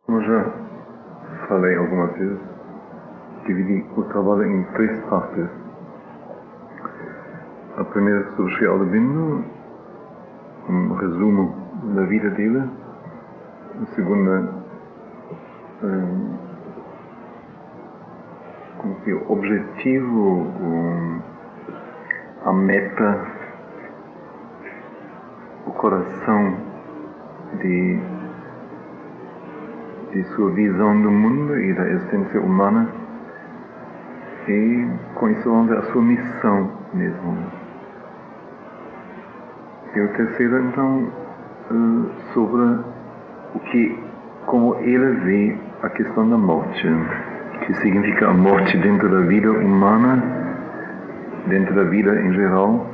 Como já falei algumas vezes, dividi o trabalho em 3 partes. A primeira sobre Sri Aurobindo, um resumo da vida dele. A segunda, como que o objetivo, a meta, o coração de sua visão do mundo e da existência humana, e com isso vamos ver a sua missão mesmo. E o terceiro, então, sobre como ele vê a questão da morte, que significa a morte dentro da vida humana, dentro da vida em geral.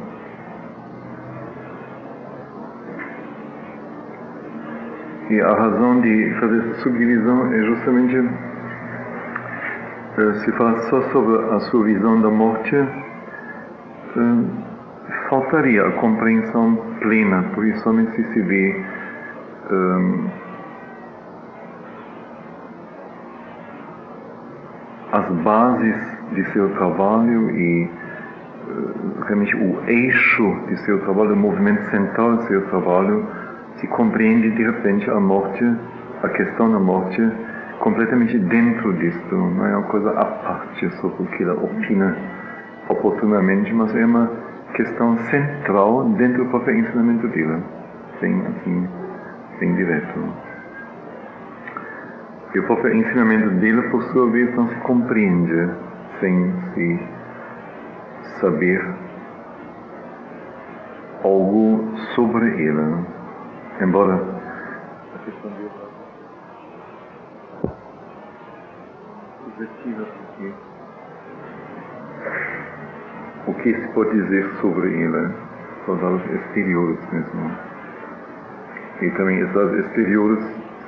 E a razão de fazer essa subdivisão é justamente, se falar só sobre a sua visão da morte, faltaria a compreensão plena, por isso somente se vê as bases de seu trabalho e realmente o eixo de seu trabalho, o movimento central de seu trabalho, se compreende de repente a morte, a questão da morte, completamente dentro disto. Não é uma coisa à parte sobre o que ela opina oportunamente, mas é uma questão central dentro do próprio ensinamento dele, bem direto. E o próprio ensinamento dele, por sua vez, não se compreende sem se saber algo sobre ele. Embora a questão dele subjetiva, o que se pode dizer sobre ele, são dados exteriores mesmo. E também esses dados exteriores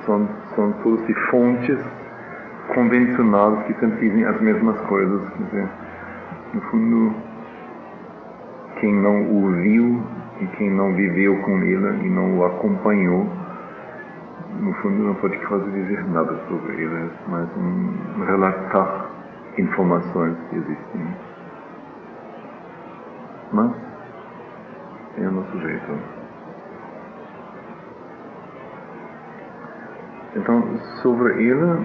são todos de fontes convencionais que sempre dizem as mesmas coisas. Quer dizer, no fundo, quem não o viu e quem não viveu com ele e não o acompanhou, no fundo não pode quase dizer nada sobre ele, mas relatar informações que existem. Mas é o nosso jeito. Então, sobre ele,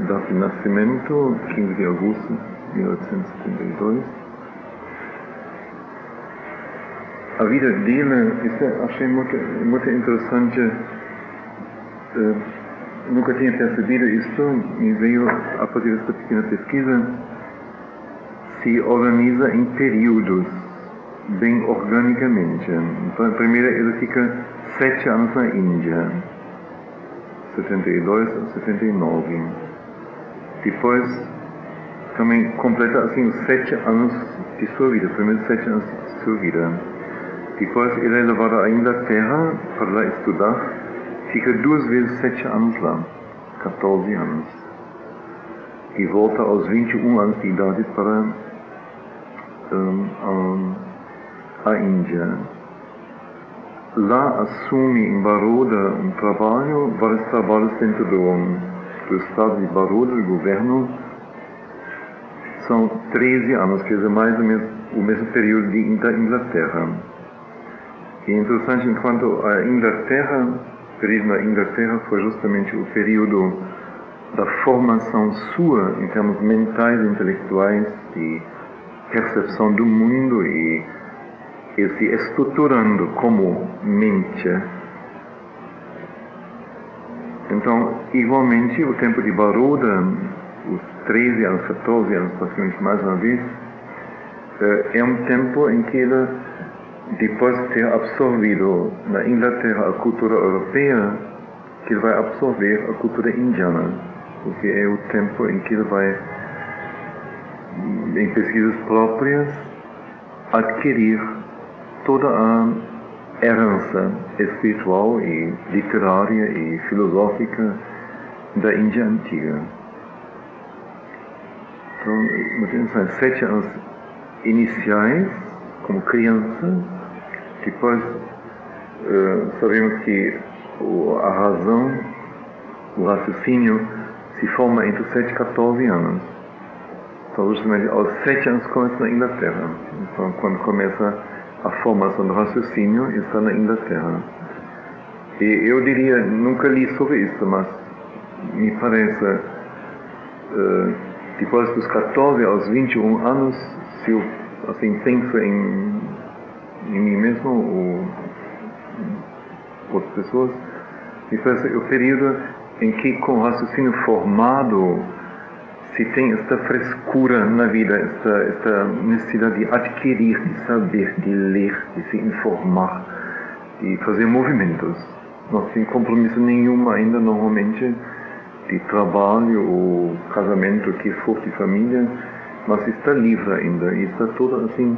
data de nascimento, 15 de agosto de 1872. A vida dele, isso achei muito interessante, nunca tinha percebido isto, me veio a partir desta pequena pesquisa. Se organiza em períodos, bem organicamente. Então, primeiro ele fica 7 anos na Índia, 72 a 79. Depois também completa assim os 7 anos de sua vida, os primeiros 7 anos de sua vida. Depois ele é levado à Inglaterra para lá estudar, fica 2 vezes 7 anos lá, 14 anos. E volta aos 21 anos de idade para a Índia. Lá assume em Baroda vários trabalhos dentro do estado de Baroda, do governo. São 13 anos, quer dizer, mais ou menos o mesmo período da Inglaterra. E é interessante, enquanto o período na Inglaterra foi justamente o período da formação sua, em termos mentais e intelectuais, de percepção do mundo e se estruturando como mente. Então, igualmente, o tempo de Baroda, os 13 anos, 14 anos, praticamente mais uma vez, é um tempo em que ele, depois de ter absorvido na Inglaterra a cultura europeia, que ele vai absorver a cultura indiana, porque é o tempo em que ele vai, em pesquisas próprias, adquirir toda a herança espiritual e literária e filosófica da Índia antiga. Então, muito interessante, 7 anos iniciais, como criança, depois sabemos que a razão, o raciocínio, se forma entre 7 e 14 anos. Então, justamente aos 7 anos começa na Inglaterra. Então, quando começa a formação do raciocínio, está na Inglaterra. E eu diria, nunca li sobre isso, mas me parece, depois dos 14 aos 21 anos, se eu assim, penso em mim mesmo ou outras pessoas, me parece o período em que, com o raciocínio formado, se tem esta frescura na vida, esta necessidade de adquirir, de saber, de ler, de se informar, de fazer movimentos. Não tem compromisso nenhum ainda, normalmente, de trabalho ou casamento, que for, de família, mas está livre ainda e está todo assim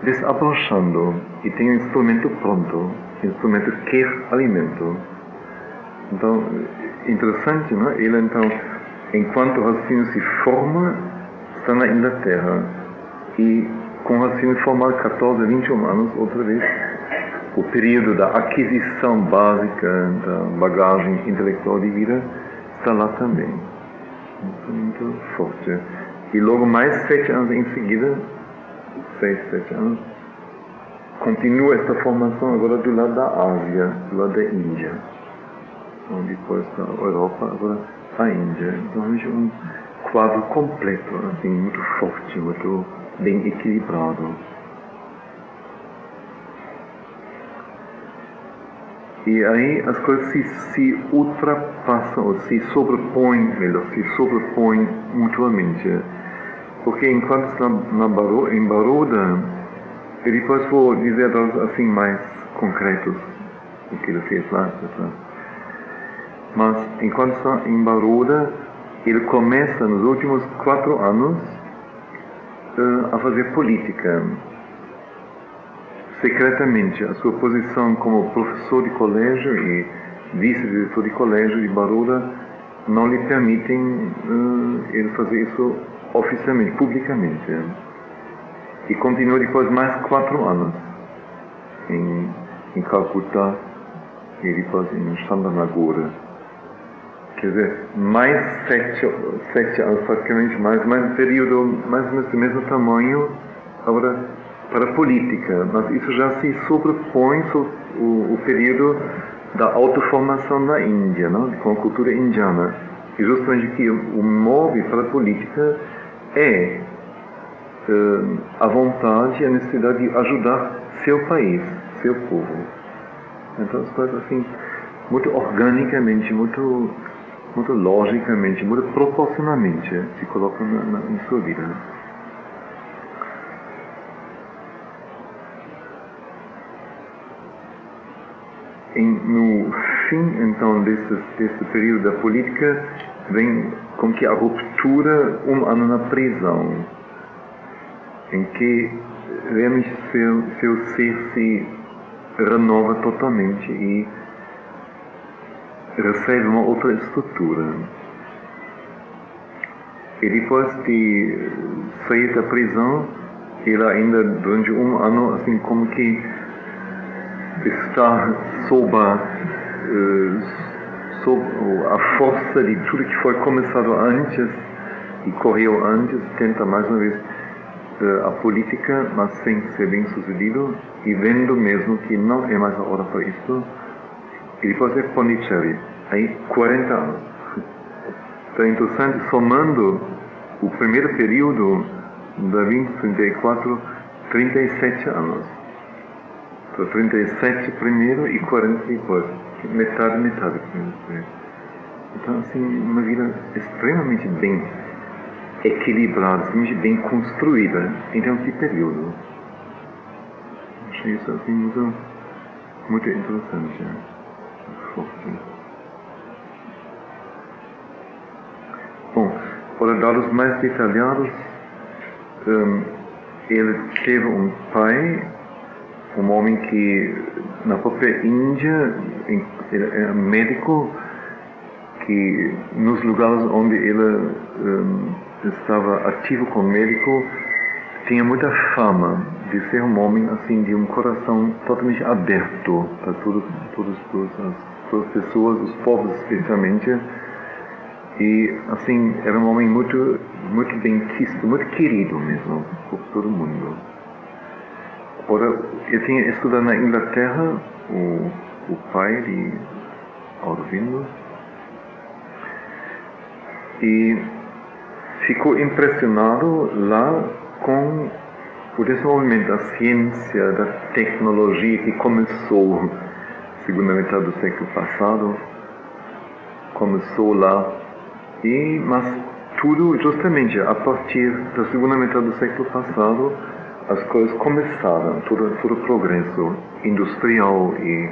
desabrochando e tem um instrumento pronto, o instrumento quer alimento. Então, interessante, não é? Ele então, enquanto o raciocínio se forma, está na Inglaterra e com o raciocínio formado 14 a 21 anos, outra vez, o período da aquisição básica da bagagem intelectual de vida está lá também. Muito forte. E logo mais 7 anos em seguida, 6, 7 anos, continua esta formação agora do lado da Ásia, do lado da Índia. Então, depois da Europa, agora a Índia. Então, é um quadro completo, assim, muito forte, muito bem equilibrado. E aí as coisas se ultrapassam, ou se sobrepõem, melhor, se sobrepõem mutuamente. Porque enquanto está em Baroda, e depois vou dizer assim mais concretos o que ele fez lá, etc. Mas enquanto está em Baroda, ele começa nos últimos 4 anos a fazer política. Secretamente, a sua posição como professor de colégio e vice-diretor de colégio de Baroda não lhe permitem ele fazer isso oficialmente, publicamente. E continua depois mais 4 anos em Calcutá e depois em Chandranagore. Quer dizer, mais 7 anos praticamente, mais um período mais ou menos do mesmo tamanho, agora para a política, mas isso já se sobrepõe sobre o período da autoformação na Índia, não? Com a cultura indiana. E justamente que o move para a política é a vontade e a necessidade de ajudar seu país, seu povo. Então as coisas assim, muito organicamente, muito logicamente, muito proporcionalmente se colocam na sua vida. No fim, então, desse período da política, vem com que a ruptura, 1 ano na prisão, em que realmente seu ser se renova totalmente e recebe uma outra estrutura. E depois de sair da prisão, ele ainda durante 1 ano, assim como que está sob a força de tudo que foi começado antes e correu antes, tenta mais uma vez a política, mas sem ser bem sucedido, e vendo mesmo que não é mais a hora para isso, e depois é Pondicherry, aí 40 anos. Então é interessante, somando o primeiro período da 2034, 37 anos. 37 primeiro e 40 depois. Metade. Então, assim, uma vida extremamente bem equilibrada, extremamente bem construída em termos de período. Achei isso, assim, muito interessante. Muito forte. Bom, para dados mais detalhados, ele teve um pai, um homem que na própria Índia, ele é médico, que nos lugares onde ele estava ativo como médico, tinha muita fama de ser um homem assim, de um coração totalmente aberto para todas as pessoas, os povos especialmente. E assim, era um homem muito bem quisto, muito querido mesmo por todo mundo. Ora, eu tinha estudado na Inglaterra, o pai de Aurobindo, e ficou impressionado lá com o desenvolvimento da ciência, da tecnologia que começou na segunda metade do século passado, começou lá, mas tudo justamente a partir da segunda metade do século passado, as coisas começaram, todo o progresso industrial e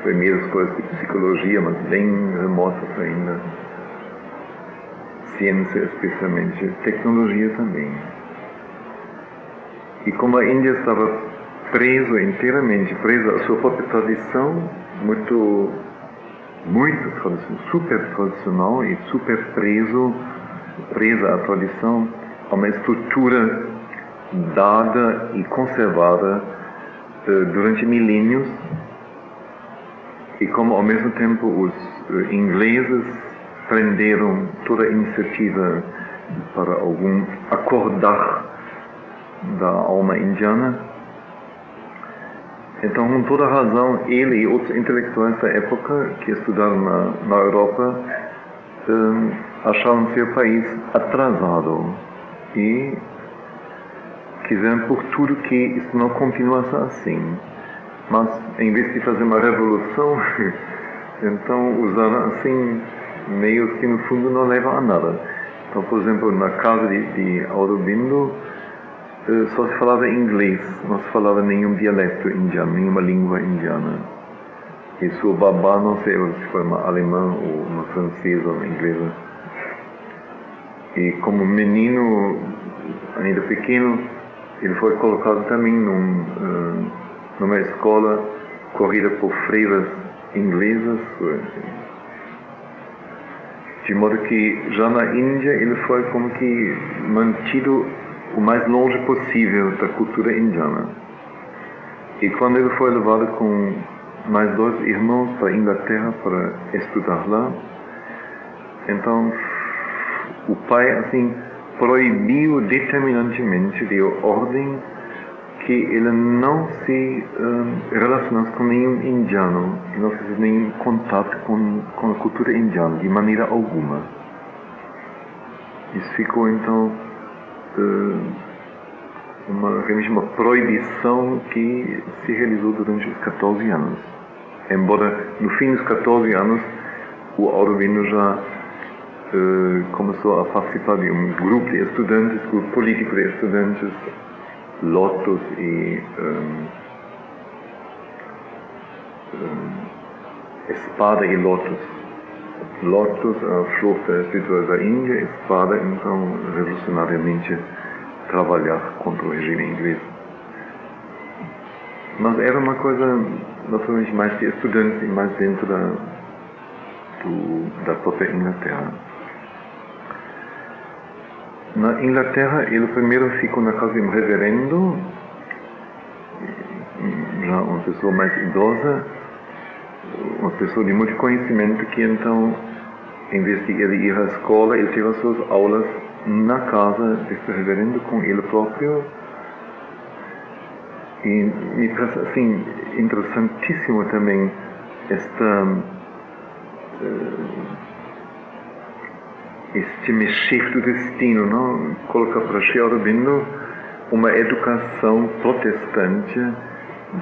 primeiras coisas de psicologia, mas bem remotas ainda, ciência especialmente, tecnologia também. E como a Índia estava inteiramente presa à sua própria tradição, muito tradicional, super tradicional e super presa à tradição, a uma estrutura dada e conservada durante milênios, e como ao mesmo tempo os ingleses prenderam toda a iniciativa para algum acordar da alma indiana. Então, com toda razão, ele e outros intelectuais da época que estudaram na Europa achavam seu país atrasado e quiseram por tudo que isso não continuasse assim. Mas, em vez de fazer uma revolução, então usaram assim meios que no fundo não levam a nada. Então, por exemplo, na casa de Aurobindo, só se falava inglês, não se falava nenhum dialeto indiano, nenhuma língua indiana. E sua babá, não sei se foi uma alemã ou uma francesa ou uma inglesa. E como menino, ainda pequeno, ele foi colocado também numa escola corrida por freiras inglesas, de modo que já na Índia ele foi como que mantido o mais longe possível da cultura indiana. E quando ele foi levado com mais 2 irmãos para a Inglaterra para estudar lá, então o pai assim proibiu determinantemente, deu ordem que ele não se relacionasse com nenhum indiano, que não fizesse nenhum contato com a cultura indiana, de maneira alguma. Isso ficou então uma proibição que se realizou durante os 14 anos. Embora no fim dos 14 anos o Aurobindo já começou a participar de um grupo de estudantes, grupo político de estudantes, Lotus e Espada e Lotus. Lotus, a flor espiritual da Índia, Espada, então, revolucionariamente trabalhar contra o regime inglês. Mas era uma coisa, naturalmente, mais de estudantes e mais dentro da própria Inglaterra. Na Inglaterra, ele primeiro ficou na casa de um reverendo, já uma pessoa mais idosa, uma pessoa de muito conhecimento, que então, em vez de ele ir à escola, ele teve as suas aulas na casa desse reverendo com ele próprio. E me parece assim interessantíssimo também este mexer do destino, não? Colocar para Sri Aurobindo uma educação protestante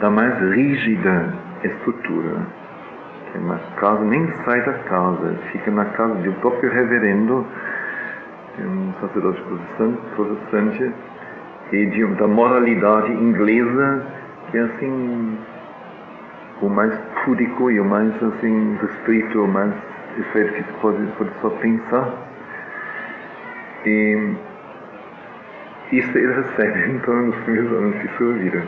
da mais rígida estrutura. Que na casa, nem sai da casa, fica na casa do próprio reverendo, um sacerdote protestante, e da moralidade inglesa, que é assim o mais púdico e o mais assim restrito, o mais estreito que se pode só pensar. E isso ele recebe então nos primeiros anos de sua vida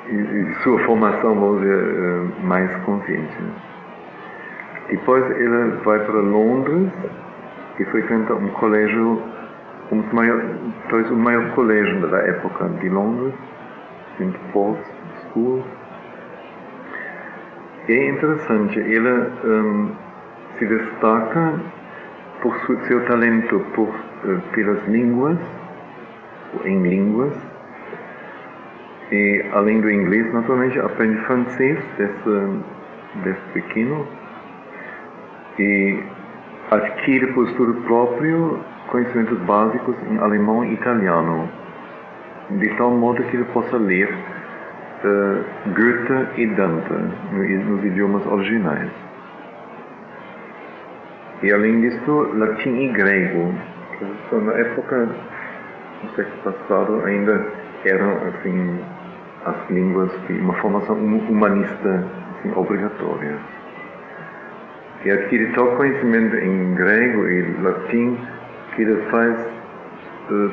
e sua formação, vamos dizer, mais consciente. Depois ele vai para Londres e frequenta um colégio talvez o maior colégio da época de Londres, St. Paul's School. E é interessante, ele se destaca por seu talento pelas línguas, em línguas, e além do inglês, naturalmente, aprende francês desde pequeno e adquire por estudo próprio conhecimentos básicos em alemão e italiano, de tal modo que ele possa ler Goethe e Dante nos idiomas originais. E além disso, latim e grego, que na época do século passado ainda eram assim as línguas de uma formação humanista assim, obrigatória. E adquire tal conhecimento em grego e latim que ele faz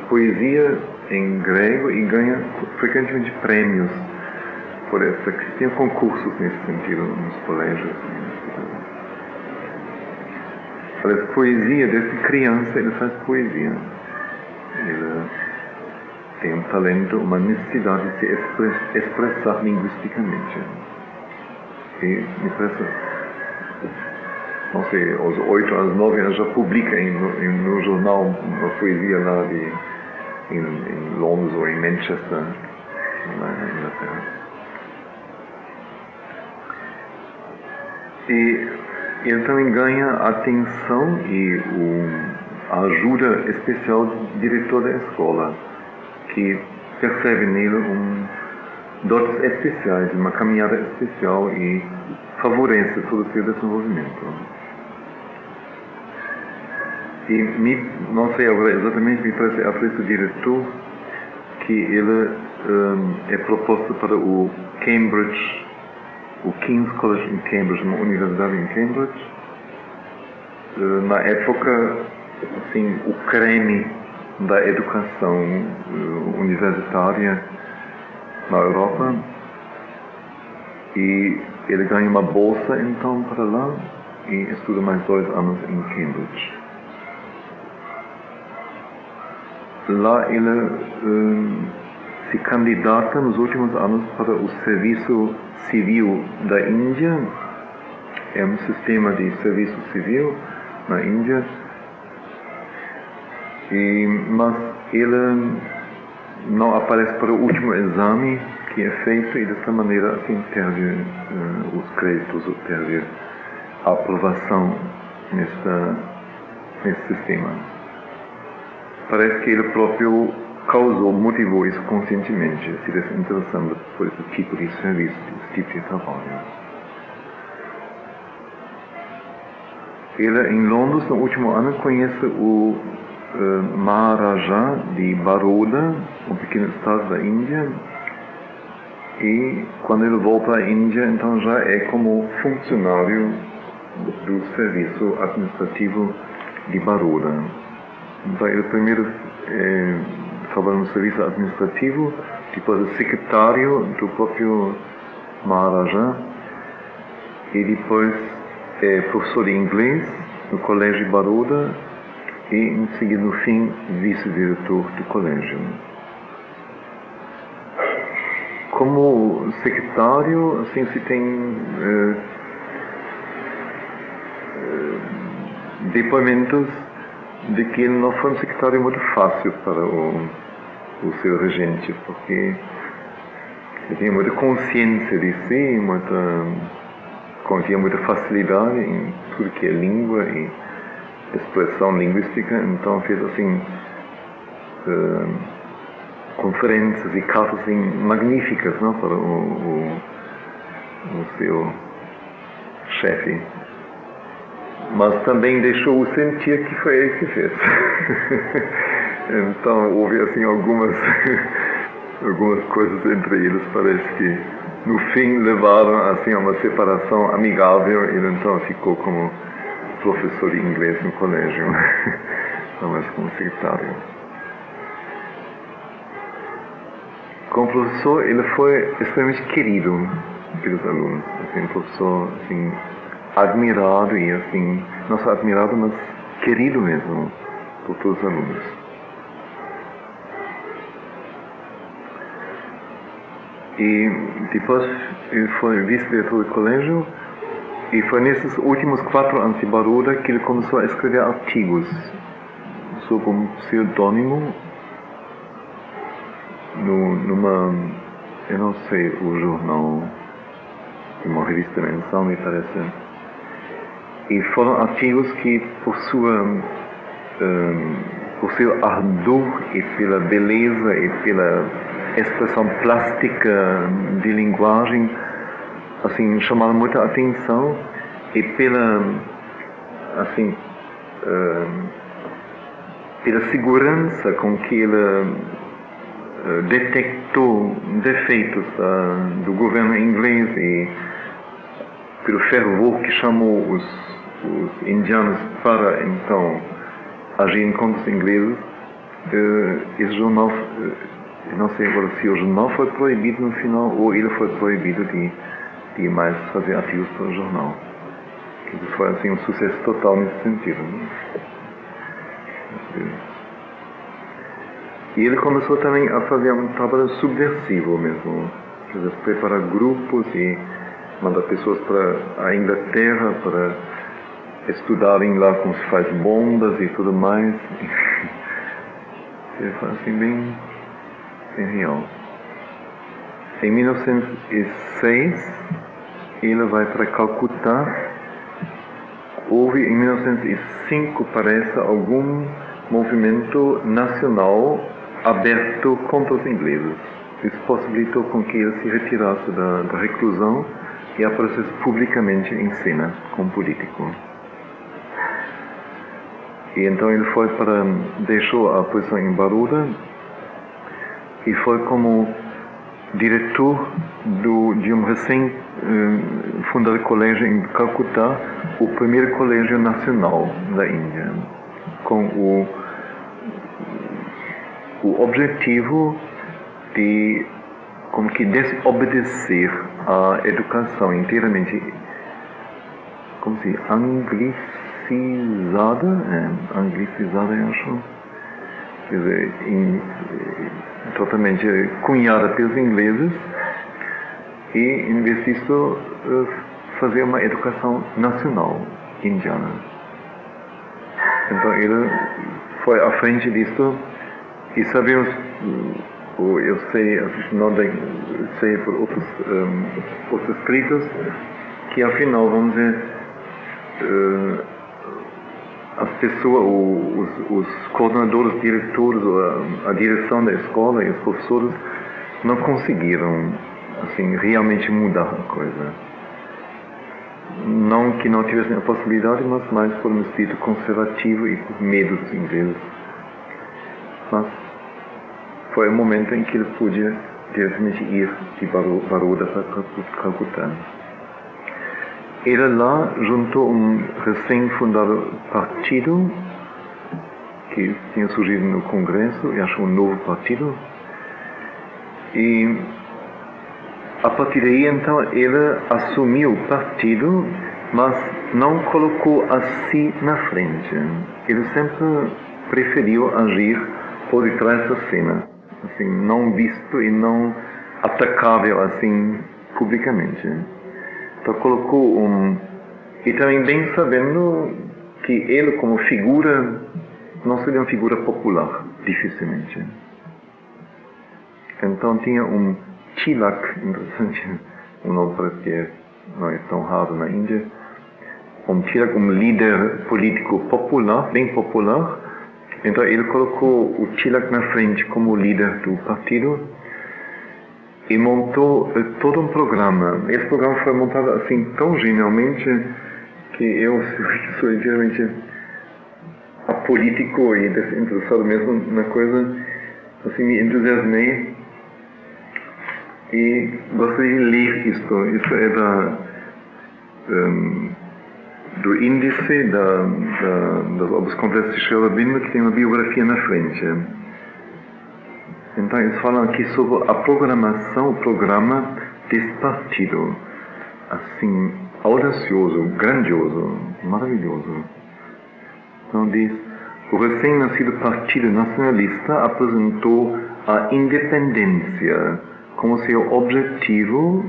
poesia em grego e ganha frequentemente prêmios por essa, que tem concursos nesse sentido nos colégios. Aliás, poesia, desde criança ele faz poesia. Ele tem um talento, uma necessidade de se expressar linguisticamente. E me parece, não sei, aos 8, aos 9 anos já publica no jornal uma poesia lá em Londres ou em Manchester, na Inglaterra. E ele também ganha a atenção e a ajuda especial do diretor da escola, que percebe nele dotes especiais, uma caminhada especial e favorece todo o seu desenvolvimento. E não sei agora exatamente, me parece a frente do diretor que ele é proposto para o Cambridge, o King's College em Cambridge, uma universidade em Cambridge. Na época, assim, o creme da educação universitária na Europa, e ele ganha uma bolsa então para lá e estuda mais 2 anos em Cambridge. Lá ele se candidata nos últimos anos para o serviço civil da Índia. É um sistema de serviço civil na Índia, mas ele não aparece para o último exame que é feito e dessa maneira assim perde os créditos, ou perde a aprovação nesse sistema. Parece que ele próprio motivou isso conscientemente, se desinteressando por esse tipo de serviço, esse tipo de trabalho. Ele, em Londres, no último ano, conhece o Maharaja de Baroda, um pequeno estado da Índia, e quando ele volta à Índia, então já é como funcionário do serviço administrativo de Baroda. Então ele primeiro trabalha no serviço administrativo, depois é secretário do próprio Maharaja, e depois é professor de inglês no colégio de Baroda, e em seguida, no fim, vice-diretor do colégio. Como secretário, assim, se tem depoimentos de que ele não foi um secretário muito fácil para o seu regente, porque ele tinha muita consciência de si, tinha muita facilidade em tudo que é língua e expressão linguística, então fez assim conferências e cartas assim, magníficas, não, para o seu chefe. Mas também deixou-o sentir que foi ele que fez. Então houve assim algumas coisas entre eles, parece que no fim levaram assim a uma separação amigável. Ele então ficou como professor de inglês no colégio, não mais como secretário. Como professor, ele foi extremamente querido pelos alunos, assim, um professor assim, admirado e assim, não só admirado, mas querido mesmo por todos os alunos. E depois ele foi vice-diretor do colégio, e foi nesses últimos 4 anos de Baruda que ele começou a escrever artigos sob um pseudônimo numa, eu não sei, o jornal, uma revista mensal, me parece. E foram artigos que, por seu ardor e pela beleza e pela expressão plástica de linguagem, assim, chamaram muita atenção, e pela segurança com que ele detectou defeitos do governo inglês, e pelo fervor que chamou os indianos para, então, agirem contra os ingleses. Esse jornal, não sei agora se o jornal foi proibido no final, ou ele foi proibido de mais fazer artigos para o jornal. Isso foi, assim, um sucesso total nesse sentido, né? E ele começou também a fazer um trabalho subversivo mesmo, quer dizer, preparar grupos e mandar pessoas para a Inglaterra para estudarem lá como se faz bombas e tudo mais. Ele foi, assim, bem real. Em 1906 ele vai para Calcutá. Houve em 1905, parece, algum movimento nacional aberto contra os ingleses. Isso possibilitou com que ele se retirasse da reclusão e aparecesse publicamente em cena como político. E então ele deixou a posição em Baruda e foi como diretor de um recém-fundado colégio em Calcutá, o primeiro colégio nacional da Índia, com o objetivo de como que desobedecer a educação inteiramente, como se anglicizada, eu acho, quer dizer, totalmente cunhada pelos ingleses, e em vez disso fazer uma educação nacional indiana. Então ele foi à frente disso, e sabemos, eu sei, não sei por outros escritos, que afinal, vamos dizer, as pessoas, os coordenadores, diretores, a direção da escola e os professores não conseguiram, assim, realmente mudar a coisa. Não que não tivessem a possibilidade, mas mais por um espírito conservativo e por medo dos ingleses. Mas foi o momento em que ele podia diretamente ir de Baroda para Calcutá. Ele lá juntou um recém-fundado partido que tinha surgido no Congresso, e achou um novo partido. E a partir daí, então, ele assumiu o partido, mas não colocou a si na frente. Ele sempre preferiu agir por detrás da cena, assim, não visto e não atacável assim publicamente. Então colocou e também bem sabendo que ele, como figura, não seria uma figura popular, dificilmente. Então tinha um tilak, interessante, um nome parece que não é tão raro na Índia, um tilak, um líder político popular, bem popular. Então ele colocou o tilak na frente como líder do partido e montou todo um programa. Esse programa foi montado assim tão genialmente que eu sou inteiramente apolítico e desinteressado mesmo na coisa, assim, me entusiasmei e gostaria de ler isto. Isso é do índice das obras completas de Sri Aurobindo, que tem uma biografia na frente. Então eles falam aqui sobre a programação, o programa desse partido, assim, audacioso, grandioso, maravilhoso. Então diz: o recém-nascido Partido Nacionalista apresentou a independência como seu objetivo,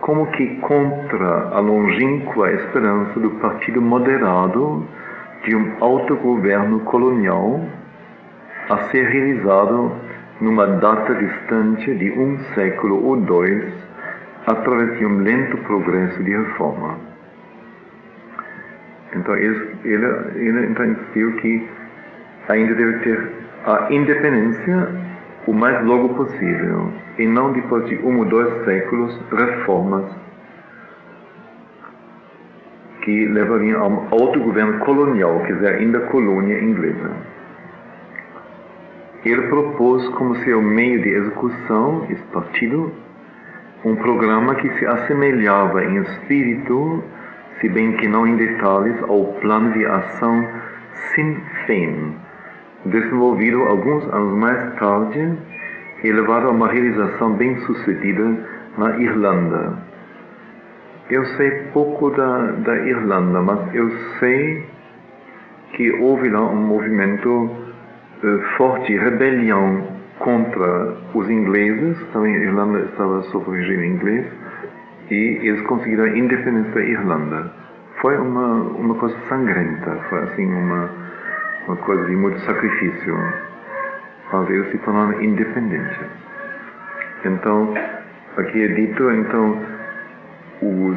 como que contra a longínqua esperança do partido moderado de autogoverno colonial a ser realizado numa data distante de século ou dois, através de lento progresso de reforma. Então, ele então insistiu que ainda deve ter a independência o mais logo possível, e não depois de ou 2 séculos, reformas que levariam a autogoverno colonial, quer dizer, ainda colônia inglesa. Ele propôs como seu meio de execução, esse partido, programa que se assemelhava em espírito, se bem que não em detalhes, ao plano de ação Sinn Féin, desenvolvido alguns anos mais tarde e levado a uma realização bem-sucedida na Irlanda. Eu sei pouco da Irlanda, mas eu sei que houve lá movimento forte de rebelião contra os ingleses. Também a Irlanda estava sob o regime inglês e eles conseguiram a independência da Irlanda. Foi uma coisa sangrenta, foi assim uma coisa de muito sacrifício, mas eles se tornaram independentes. Então, aqui é dito, então, o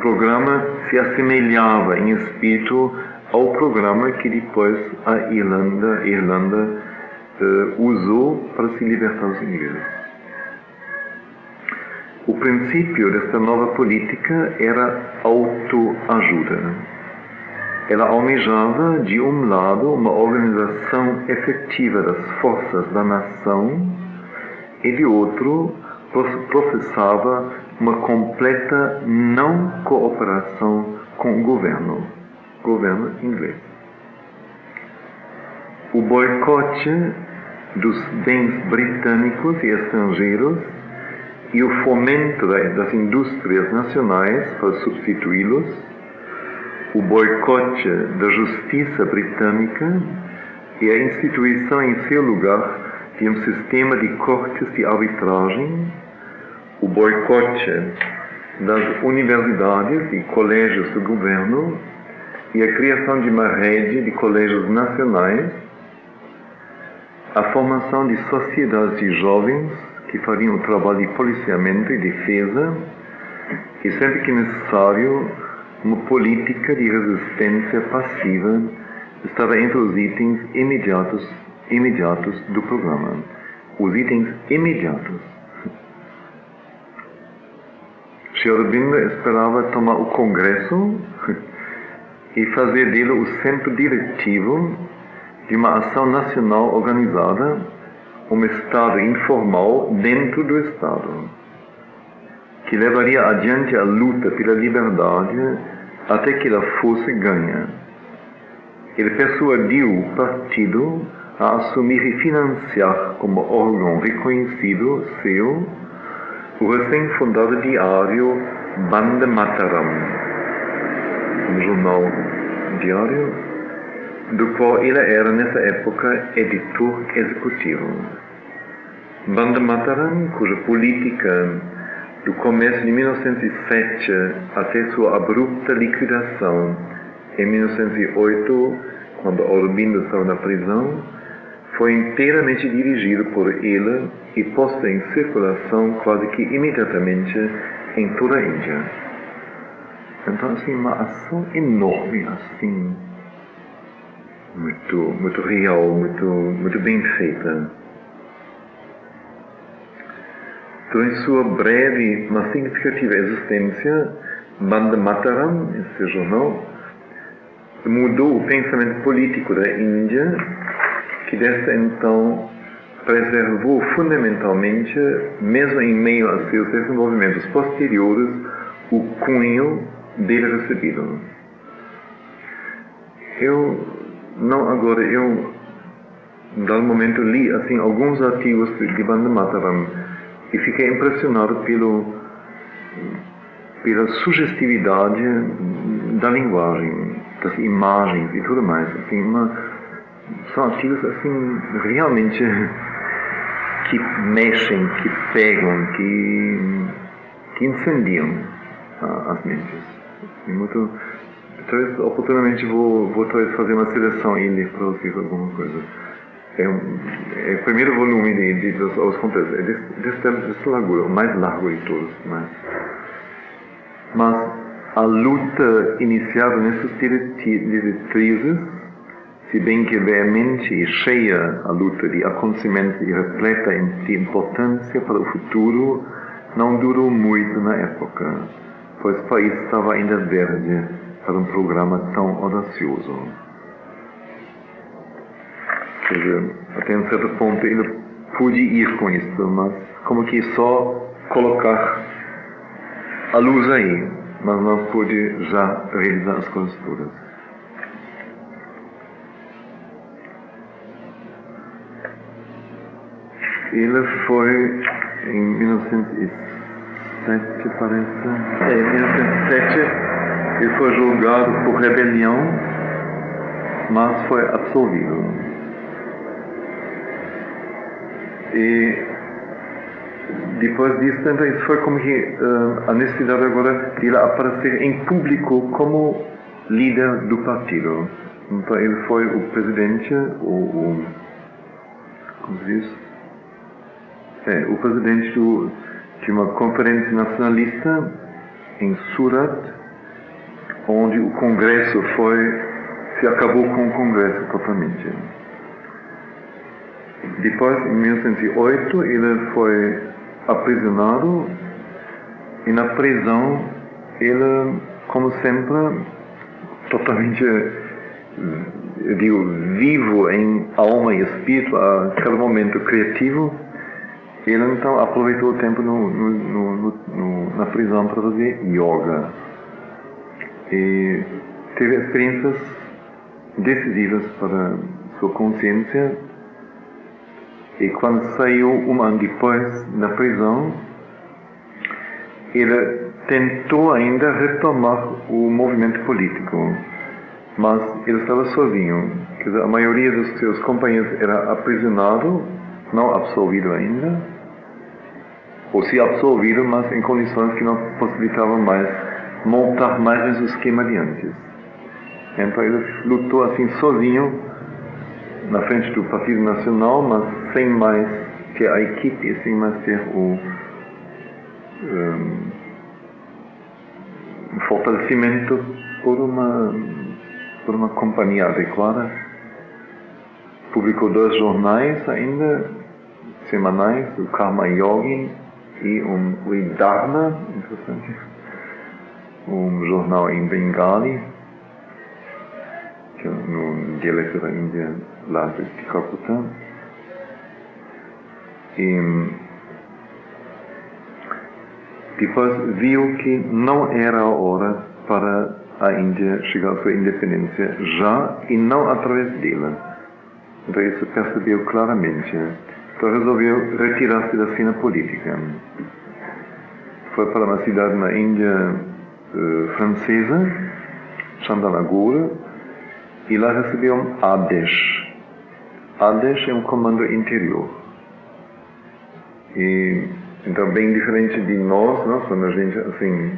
programa se assemelhava em espírito ao programa que depois a Irlanda usou para se libertar dos ingleses. O princípio desta nova política era autoajuda. Ela almejava, de lado, uma organização efetiva das forças da nação e, de outro, professava uma completa não cooperação com o governo inglês. O boicote dos bens britânicos e estrangeiros e o fomento das indústrias nacionais para substituí-los, o boicote da justiça britânica e a instituição em seu lugar de sistema de cortes de arbitragem, o boicote das universidades e colégios do governo e a criação de uma rede de colégios nacionais, a formação de sociedades de jovens que fariam o trabalho de policiamento e defesa, e sempre que necessário, uma política de resistência passiva estava entre os itens imediatos do programa. Os itens imediatos. Sr. Aurobindo esperava tomar o Congresso e fazer dele o centro diretivo de uma ação nacional organizada, Estado informal dentro do Estado, que levaria adiante a luta pela liberdade até que ela fosse ganha. Ele persuadiu o partido a assumir e financiar como órgão reconhecido seu o recém-fundado diário Bande Mataram, um jornal diário do qual ele era, nessa época, editor executivo. Bande Mataram, cuja política do começo de 1907 até sua abrupta liquidação em 1908, quando Aurobindo estava na prisão, foi inteiramente dirigido por ele e posto em circulação quase que imediatamente em toda a Índia. Então, assim, uma ação enorme, assim, muito real, muito bem feita. Durante sua breve, mas significativa existência, Bande Mataram, esse jornal, mudou o pensamento político da Índia, que desde então preservou fundamentalmente, mesmo em meio a seus desenvolvimentos posteriores, o cunho dele recebido. Eu, no momento, li assim, alguns artigos de Bande Mataram e fiquei impressionado pela sugestividade da linguagem, das imagens e tudo mais. Assim, são artigos assim, realmente que mexem, que pegam, que incendiam as mentes. E muito, talvez, oportunamente vou talvez fazer uma seleção e ler para vocês alguma coisa. É o primeiro volume de Os Contos, é desta largura, o mais largo de todos. Mas a luta iniciada nessas diretrizes, se bem que veemente e cheia a luta de acontecimentos e repleta de importância para o futuro, não durou muito na época, pois o país estava ainda verde para um programa tão audacioso. Quer dizer, até um certo ponto ele pôde ir com isso, mas como que só colocar a luz aí, mas não pôde já realizar as coisas todas. Ele foi em 1907, parece. Em 1907 ele foi julgado por rebelião, mas foi absolvido. E depois disso, então, isso foi como que a necessidade agora de ele aparecer em público como líder do partido. Então ele foi o presidente, como se diz? O presidente de uma conferência nacionalista em Surat, onde o Congresso se acabou com o Congresso totalmente. Depois, em 1908, ele foi aprisionado e na prisão ele, como sempre, totalmente, eu digo, vivo em alma e espírito, a cada momento criativo. Ele então aproveitou o tempo na prisão para fazer yoga. E teve experiências decisivas para sua consciência. E quando saiu um ano depois da prisão, ele tentou ainda retomar o movimento político, mas ele estava sozinho. Quer dizer, a maioria dos seus companheiros era aprisionado, não absolvido ainda, ou se absolvido, mas em condições que não possibilitavam mais montar mais no esquema de antes. Então ele lutou assim sozinho na frente do Partido Nacional, mas sem mais ter a equipe, sem mais ter o fortalecimento por uma companhia adequada. Publicou 2 jornais ainda, semanais, o Karma Yogi e o Dharma, interessante, um jornal em Bengali, que é no dialeto da Índia, lá de Calcutá. E depois viu que não era a hora para a Índia chegar à sua independência já e não através dela. Então isso percebeu claramente. Então resolveu retirar-se da cena política. Foi para uma cidade na Índia francesa, Chandranagora, e lá recebeu um Adesh. Adesh é um comando interior. E então bem diferente de nós, não? Quando a gente assim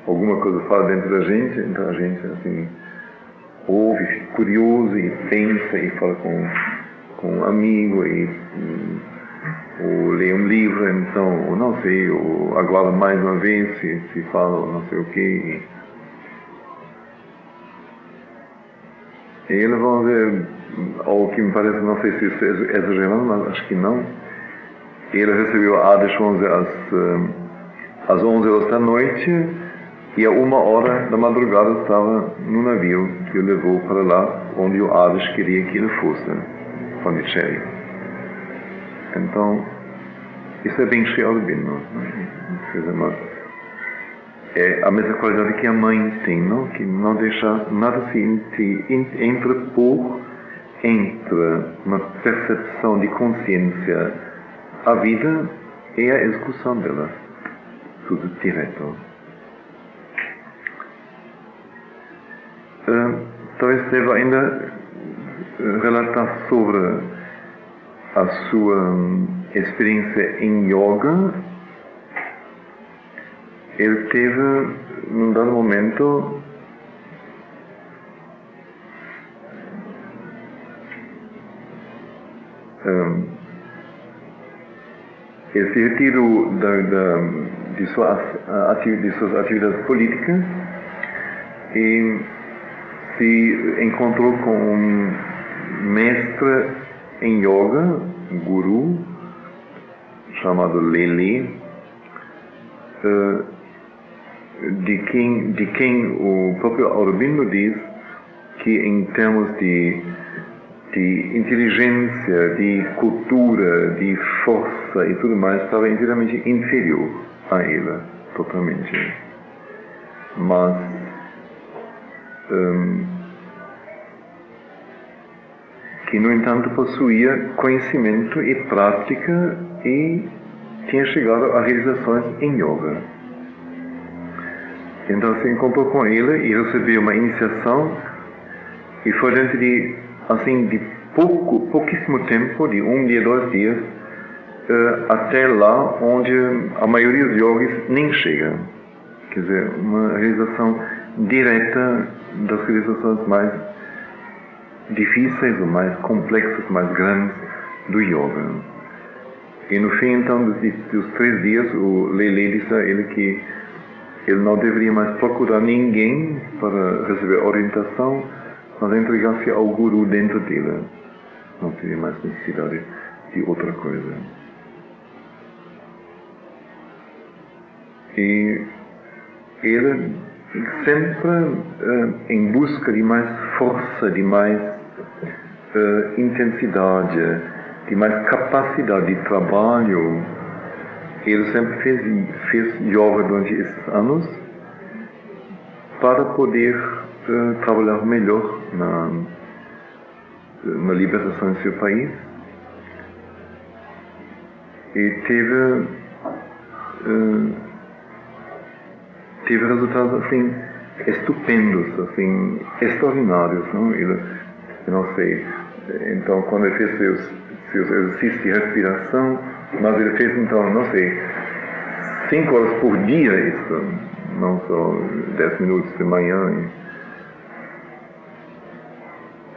alguma coisa fala dentro da gente, então a gente assim ouve, fica curioso e pensa e fala com um amigo ou lê um livro, então, ou não sei, ou aguarda mais uma vez se fala não sei o quê. E eles vão ver, ao que me parece, não sei se isso é exagerando, mas acho que não. Ele recebeu a Adesh, vamos dizer, às 11 horas da noite, e a 1h da madrugada estava no navio que o levou para lá, onde o Adesh queria que ele fosse, Pondicherry. Então, isso é bem Sri-Aurobindo, é a mesma qualidade que a mãe tem, não? Que não deixa nada se entrepor entre uma percepção de consciência, a vida e a execução dela, tudo direto. Talvez deva ainda relatar sobre a sua experiência em yoga, ele teve, num dado momento, ele se retirou de suas atividades políticas e se encontrou com um mestre em yoga, um guru, chamado Lele, de quem o próprio Aurobindo diz que, em termos de inteligência, de cultura, de força e tudo mais, estava inteiramente inferior a ele, totalmente. Mas que, no entanto, possuía conhecimento e prática e tinha chegado a realizações em yoga. Então se encontrou com ele e recebeu uma iniciação, e foi dentro de pouquíssimo tempo, de 1 dia, 2 dias, até lá onde a maioria dos yogis nem chega. Quer dizer, uma realização direta das realizações mais difíceis, ou mais complexas, mais grandes do yoga. E no fim, então, dos 3 dias, o Lele disse a ele que ele não deveria mais procurar ninguém para receber orientação, mas entregar-se ao guru dentro dele. Não teria mais necessidade de outra coisa. E ele sempre em busca de mais força, de mais intensidade, de mais capacidade de trabalho. Ele sempre fez yoga durante esses anos para poder trabalhar melhor na libertação do seu país. E teve resultados assim estupendos, assim extraordinários, não? Eu não sei. Então, quando ele fez seus exercícios de respiração, mas ele fez, então, não sei, 5 horas por dia isso, não só 10 minutos de manhã.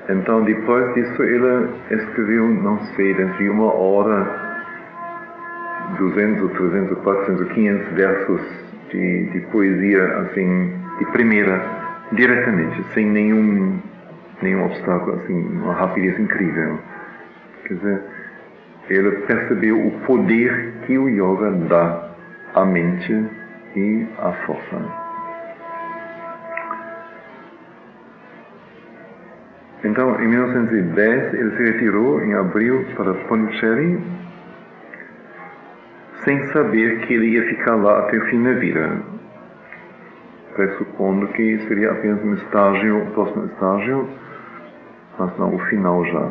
Então, depois disso, ele escreveu, não sei, dentro de 1 hora, 200, 300, 400, 500 versos de poesia, assim, de primeira, diretamente, sem nenhum obstáculo, assim, uma rapidez incrível. Quer dizer, ele percebeu o poder que o yoga dá à mente e à força. Então, em 1910, ele se retirou em abril para Pondicherry, sem saber que ele ia ficar lá até o fim da vida, pressupondo que seria apenas um estágio, o próximo estágio, mas não o final já.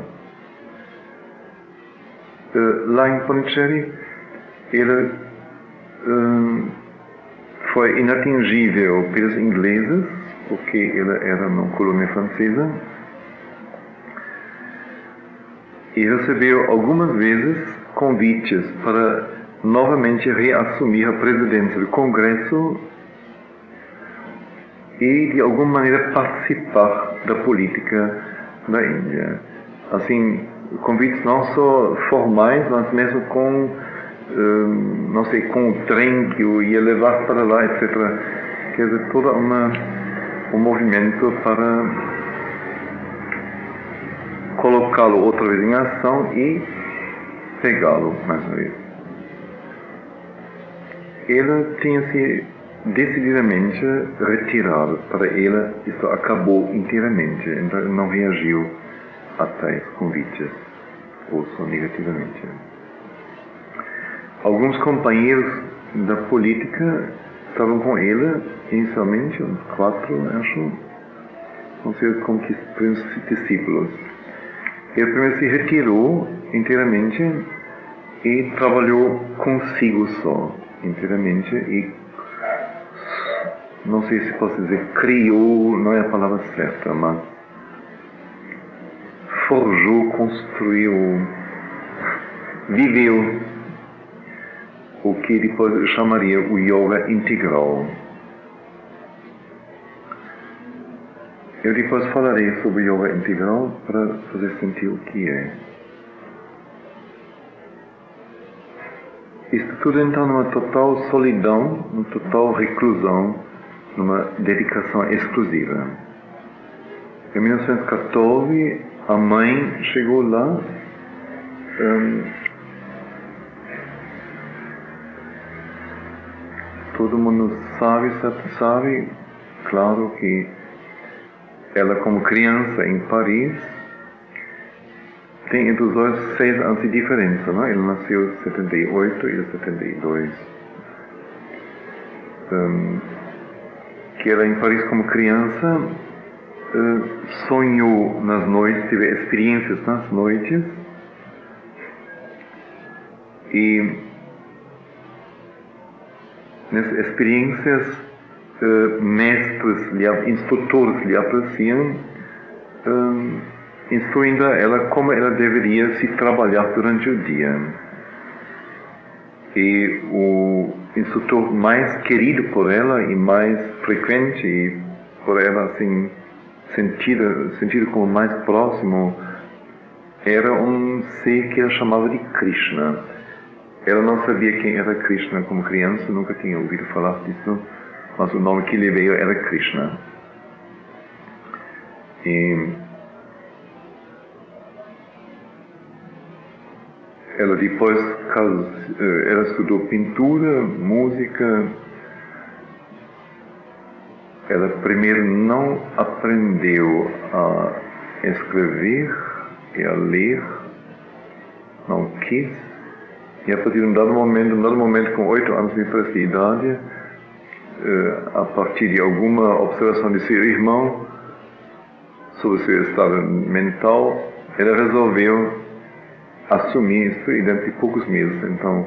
Lá em Pondicherry, ele foi inatingível pelos ingleses, porque ele era uma colônia francesa, e recebeu algumas vezes convites para novamente reassumir a presidência do Congresso e, de alguma maneira, participar da política da Índia. Assim, convites não só formais, mas mesmo com, não sei, com o trem que o ia levar para lá, etc. Quer dizer, todo um movimento para colocá-lo outra vez em ação e pegá-lo mais uma vez. Ele tinha-se decididamente retirado. Para ele, isso acabou inteiramente. Então, ele não reagiu a tais convites, ou só negativamente. Alguns companheiros da política estavam com ele, inicialmente, uns 4, acho, considerados como discípulos. Ele primeiro se retirou inteiramente e trabalhou consigo só, inteiramente, e não sei se posso dizer criou, não é a palavra certa, mas forjou, construiu, viveu o que depois eu chamaria o yoga integral. Eu depois falarei sobre o yoga integral para fazer sentir o que é. Isto tudo então numa total solidão, numa total reclusão, numa dedicação exclusiva. Em 1914, a mãe chegou lá, todo mundo sabe, claro que ela como criança em Paris tem entre os dois 6 anos de diferença, não? Ele nasceu em 78 e 72. Que ela em Paris como criança sonhou nas noites, teve experiências nas noites e nessas experiências mestres, instrutores lhe apareciam instruindo ela como ela deveria se trabalhar durante o dia. E o instrutor mais querido por ela e mais frequente e por ela assim sentido como mais próximo era um ser que ela chamava de Krishna. Ela não sabia quem era Krishna como criança, nunca tinha ouvido falar disso, mas o nome que lhe veio era Krishna. E ela depois ela estudou pintura, música. Ela primeiro não aprendeu a escrever e a ler, não quis. E a partir de um dado momento com 8 anos me parece de idade, a partir de alguma observação de seu irmão sobre seu estado mental, ela resolveu assumir isso e dentro de poucos meses, então,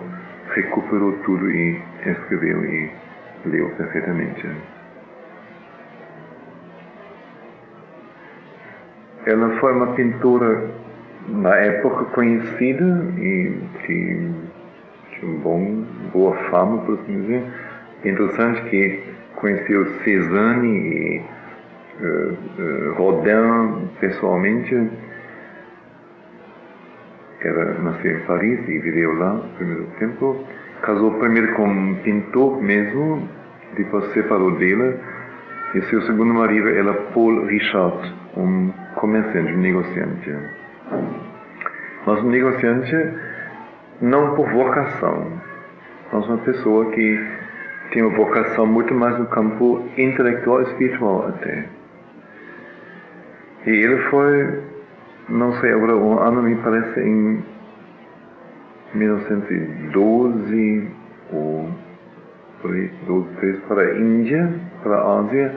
recuperou tudo e escreveu e leu perfeitamente. Ela foi uma pintora na época conhecida e que tinha boa fama, por assim dizer. É interessante que conheceu Cézanne e Rodin pessoalmente. Ela nasceu em Paris e viveu lá no primeiro tempo. Casou primeiro com um pintor mesmo, depois se separou dela. E seu segundo marido era Paul Richard, um comerciante, um negociante. Mas um negociante não por vocação, mas uma pessoa que tem uma vocação muito mais no campo intelectual e espiritual até. E ele foi, não sei agora o ano, me parece em 1912 ou por aí, 12, 13, para a Índia, para a Ásia,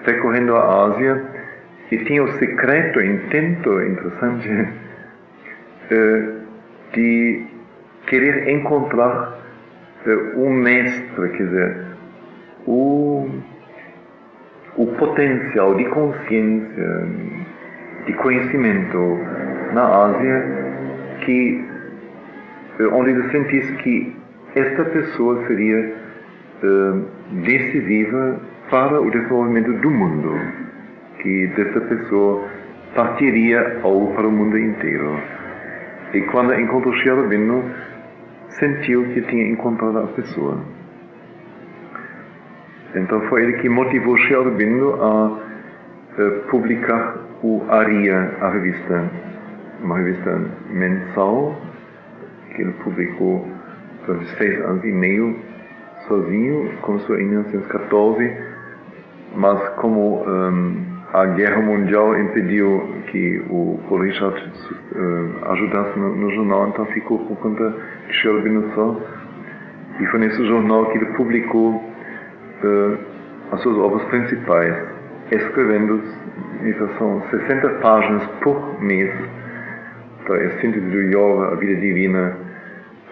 percorrendo a Ásia, e tinha o secreto, intento interessante, de querer encontrar um mestre, quer dizer, o potencial de consciência, de conhecimento na Ásia, onde ele sentisse que esta pessoa seria decisiva para o desenvolvimento do mundo, que dessa pessoa partiria algo para o mundo inteiro. E quando encontrou Sri Aurobindo, sentiu que tinha encontrado a pessoa. Então foi ele que motivou Sri Aurobindo a publicar o Arya, a revista, uma revista mensal, que ele publicou por 6 anos e meio, sozinho, começou em 1914, mas como a Guerra Mundial impediu que o Paul Richard ajudasse no jornal, então ficou por conta de Sri Aurobindo só. E foi nesse jornal que ele publicou as suas obras principais, escrevendo, são 60 páginas por mês, para a síntese do yoga, a vida divina,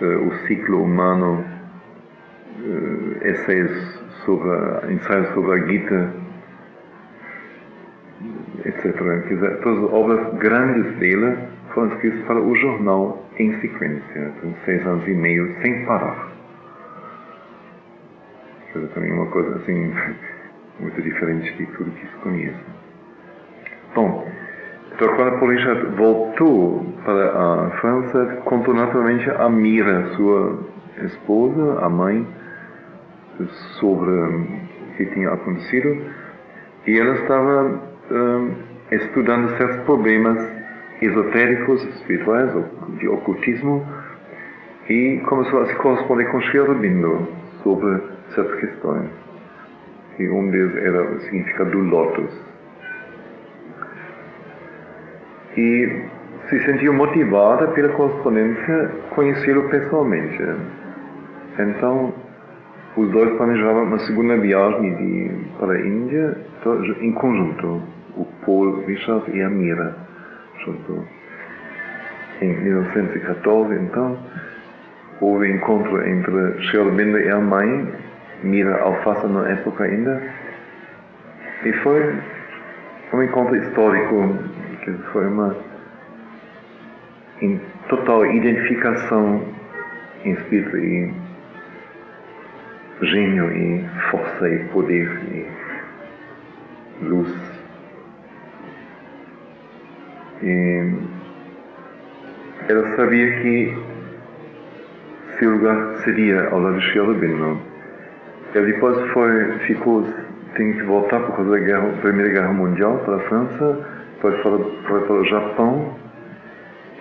o ciclo humano, ensaios sobre a Gita, etc. Quer dizer, todas as obras grandes dele foram escritas para o jornal em sequência, por 6 anos e meio, sem parar. Mas também uma coisa assim, muito diferente de tudo que se conhece. Bom, então quando a polícia voltou para a França, contou naturalmente a Mira, sua esposa, a mãe, sobre o que tinha acontecido. E ela estava estudando certos problemas esotéricos, espirituais, de ocultismo, e começou a se corresponder com Sri Aurobindo sobre certas questões. E um deles era o significado do lótus. E se sentiu motivada pela correspondência conhecê-lo pessoalmente. Então, os dois planejavam uma segunda viagem para a Índia em conjunto, o Paul Richard e a Mira. Junto. Em 1914, então, houve encontro entre Sri Aurobindo e a mãe, Mira Alfassa na época ainda, e foi um encontro histórico, que foi uma total identificação em espírito e gênio e força e poder e luz. E ela sabia que seu lugar seria ao lado de Sri Aurobindo. Ela depois tem que voltar por causa da Primeira Guerra Mundial para a França, depois foi para o Japão.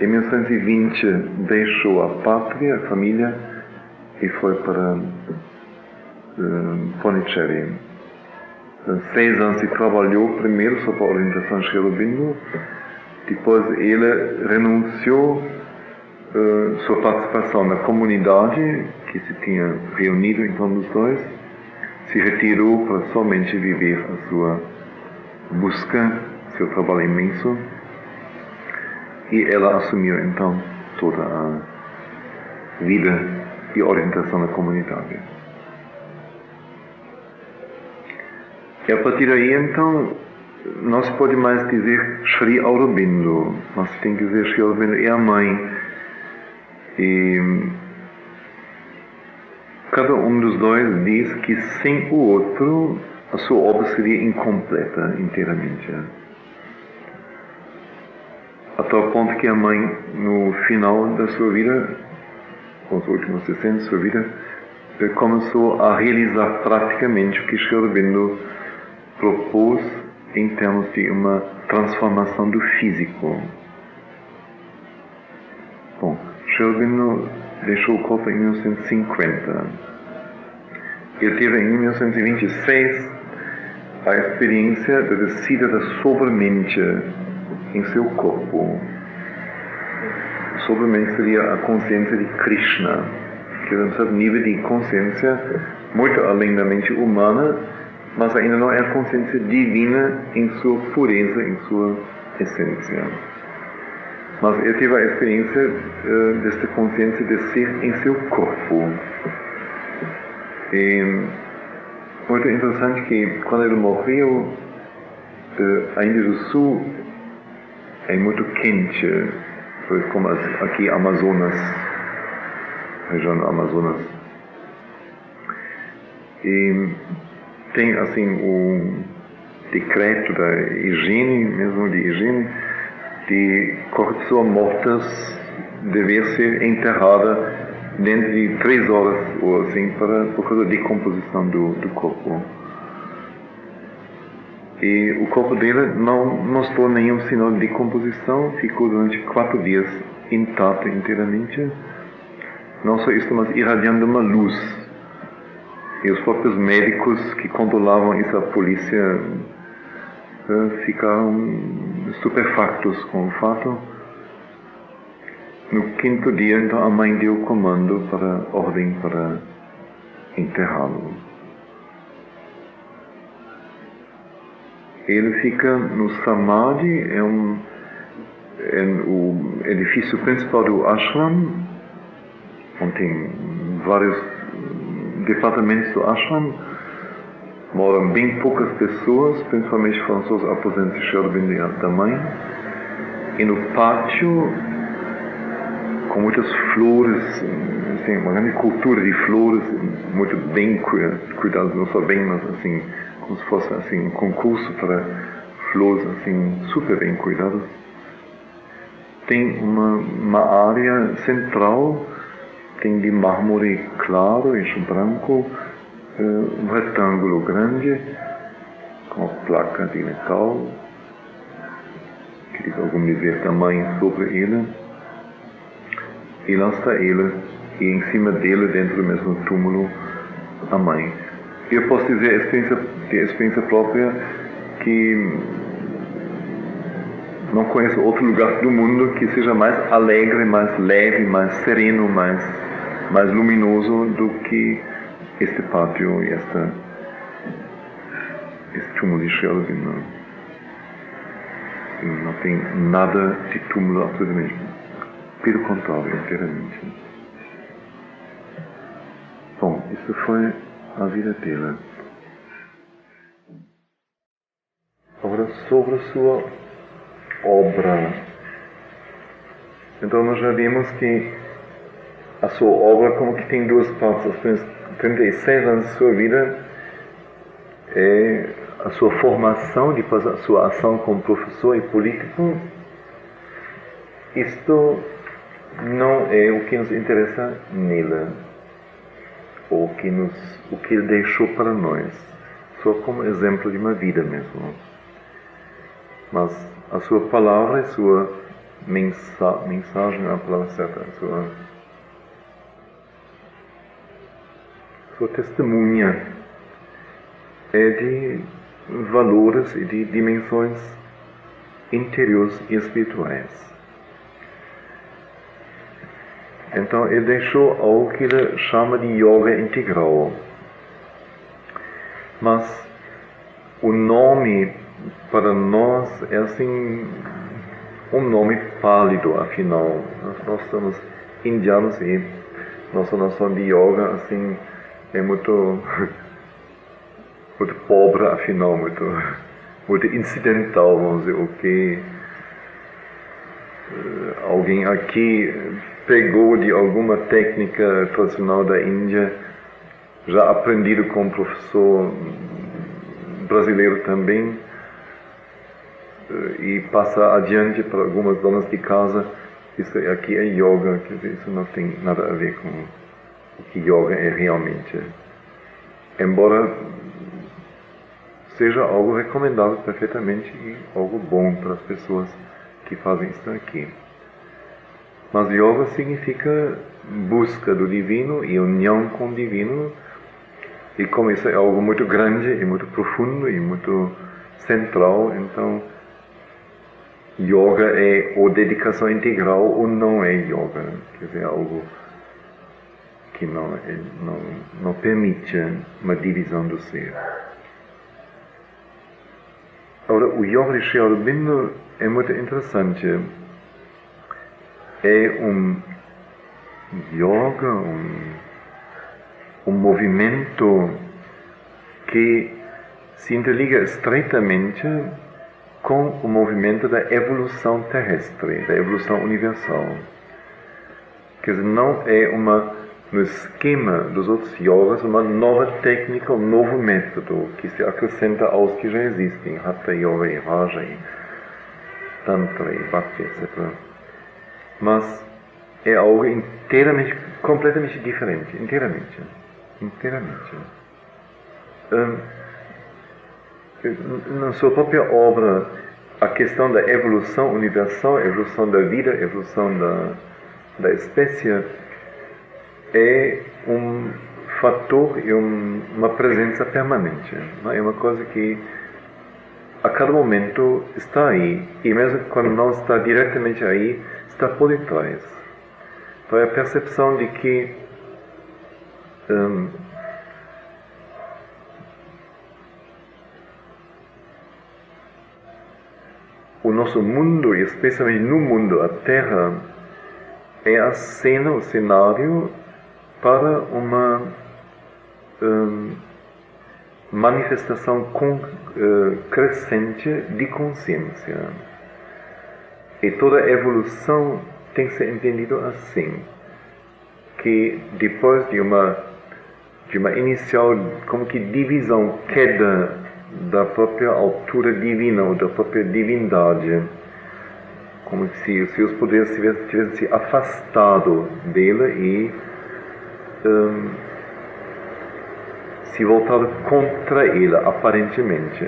Em 1920 deixou a pátria, a família, e foi para Pondicherry. 6 anos se trabalhou primeiro sob a orientação de Sri Aurobindo, depois ele renunciou sua participação na comunidade que se tinha reunido em torno dos dois, se retirou para somente viver a sua busca, seu trabalho imenso, e ela assumiu então toda a vida e orientação da comunidade. E a partir daí então não se pode mais dizer Sri Aurobindo, mas tem que dizer Sri Aurobindo é a mãe. E cada um dos dois diz que sem o outro a sua obra seria incompleta inteiramente. A tal ponto que a mãe, no final da sua vida, com os últimos 60 anos da sua vida, começou a realizar praticamente o que Sri Aurobindo propôs em termos de uma transformação do físico. Bom, Sri Aurobindo deixou o corpo em 1950. Ele teve em 1926 a experiência da descida da sobremente em seu corpo. A sobremente seria a consciência de Krishna, que é um certo nível de consciência muito além da mente humana, mas ainda não é a consciência divina em sua pureza, em sua essência. Mas ele teve a experiência desta consciência descer em seu corpo. E muito interessante que quando ele morreu, a Índia do Sul é muito quente, como aqui Amazonas, região do Amazonas. E tem assim o decreto da higiene, mesmo de higiene, de qualquer pessoa morta dever ser enterrada dentro de 3 horas ou assim, por causa da decomposição do corpo. E o corpo dele não mostrou nenhum sinal de decomposição, ficou durante 4 dias intacto inteiramente. Não só isso, mas irradiando uma luz. E os próprios médicos que controlavam isso, a polícia, ficaram estupefactos com o fato. No 5º dia, então, a mãe deu comando ordem para enterrá-lo. Ele fica no Samadhi, é o edifício principal do ashram, onde tem vários departamentos do ashram. Moram bem poucas pessoas, principalmente foram só os aposentos de Sri Aurobindo e da mãe. E no pátio, com muitas flores, tem uma grande cultura de flores, muito bem cuidadas, não só bem, mas assim, como se fosse assim, um concurso para flores assim, super bem cuidadas. Tem uma área central, tem de mármore claro, eixo branco, um retângulo grande, com placa de metal, que diz algum nível tamanho sobre ele. E lá está ele, e em cima dele, dentro do mesmo túmulo, a mãe. Eu posso dizer de experiência própria que não conheço outro lugar do mundo que seja mais alegre, mais leve, mais sereno, mais luminoso do que este pátio e este túmulo de Shelby. Não tem nada de túmulo absolutamente. Pelo contrário, inteiramente. Bom, isso foi a vida dele. Agora, sobre a sua obra. Então, nós já vimos que a sua obra como que tem duas partes. Os primeiros 36 anos da sua vida é a sua formação, depois a sua ação como professor e político. Isto não é o que nos interessa nele, ou o que ele deixou para nós, só como exemplo de uma vida mesmo. Mas a sua palavra, a sua mensagem, não é a palavra certa, a sua testemunha é de valores e de dimensões interiores e espirituais. Então, ele deixou algo que ele chama de yoga integral. Mas o nome para nós é assim, um nome pálido, afinal. Nós somos indianos e nossa noção de yoga assim, é muito pobre, afinal, muito incidental, vamos dizer, o que alguém aqui pegou de alguma técnica tradicional da Índia, já aprendido com um professor brasileiro também, e passa adiante para algumas donas de casa. Isso aqui é yoga, quer dizer, isso não tem nada a ver com o que yoga é realmente. Embora seja algo recomendável perfeitamente e algo bom para as pessoas que fazem isso aqui. Mas yoga significa busca do divino e união com o divino, e como isso é algo muito grande e muito profundo e muito central, então yoga é ou dedicação integral ou não é yoga, quer dizer, algo que não permite uma divisão do ser. Agora, o yoga de Sri Aurobindo é muito interessante. É um yoga, um movimento que se interliga estreitamente com o movimento da evolução terrestre, da evolução universal. Quer dizer, não é no esquema dos outros yogas, uma nova técnica, um novo método que se acrescenta aos que já existem, Hatha Yoga e Raja e Tantra e Bhakti, etc. Mas é algo completamente diferente, inteiramente. Na sua própria obra, a questão da evolução universal, a evolução da vida, a evolução da espécie, é um fator e uma presença permanente. Não é uma coisa que a cada momento está aí, e mesmo quando não está diretamente aí, está por detrás. Então é a percepção de que o nosso mundo, e especialmente no mundo, a Terra, é a cena, o cenário para uma manifestação crescente de consciência. E toda evolução tem que ser entendida assim. que depois de uma inicial como que divisão, queda da própria altura divina ou da própria divindade, como se os poderes tivessem se afastado dele e se voltado contra ele, aparentemente,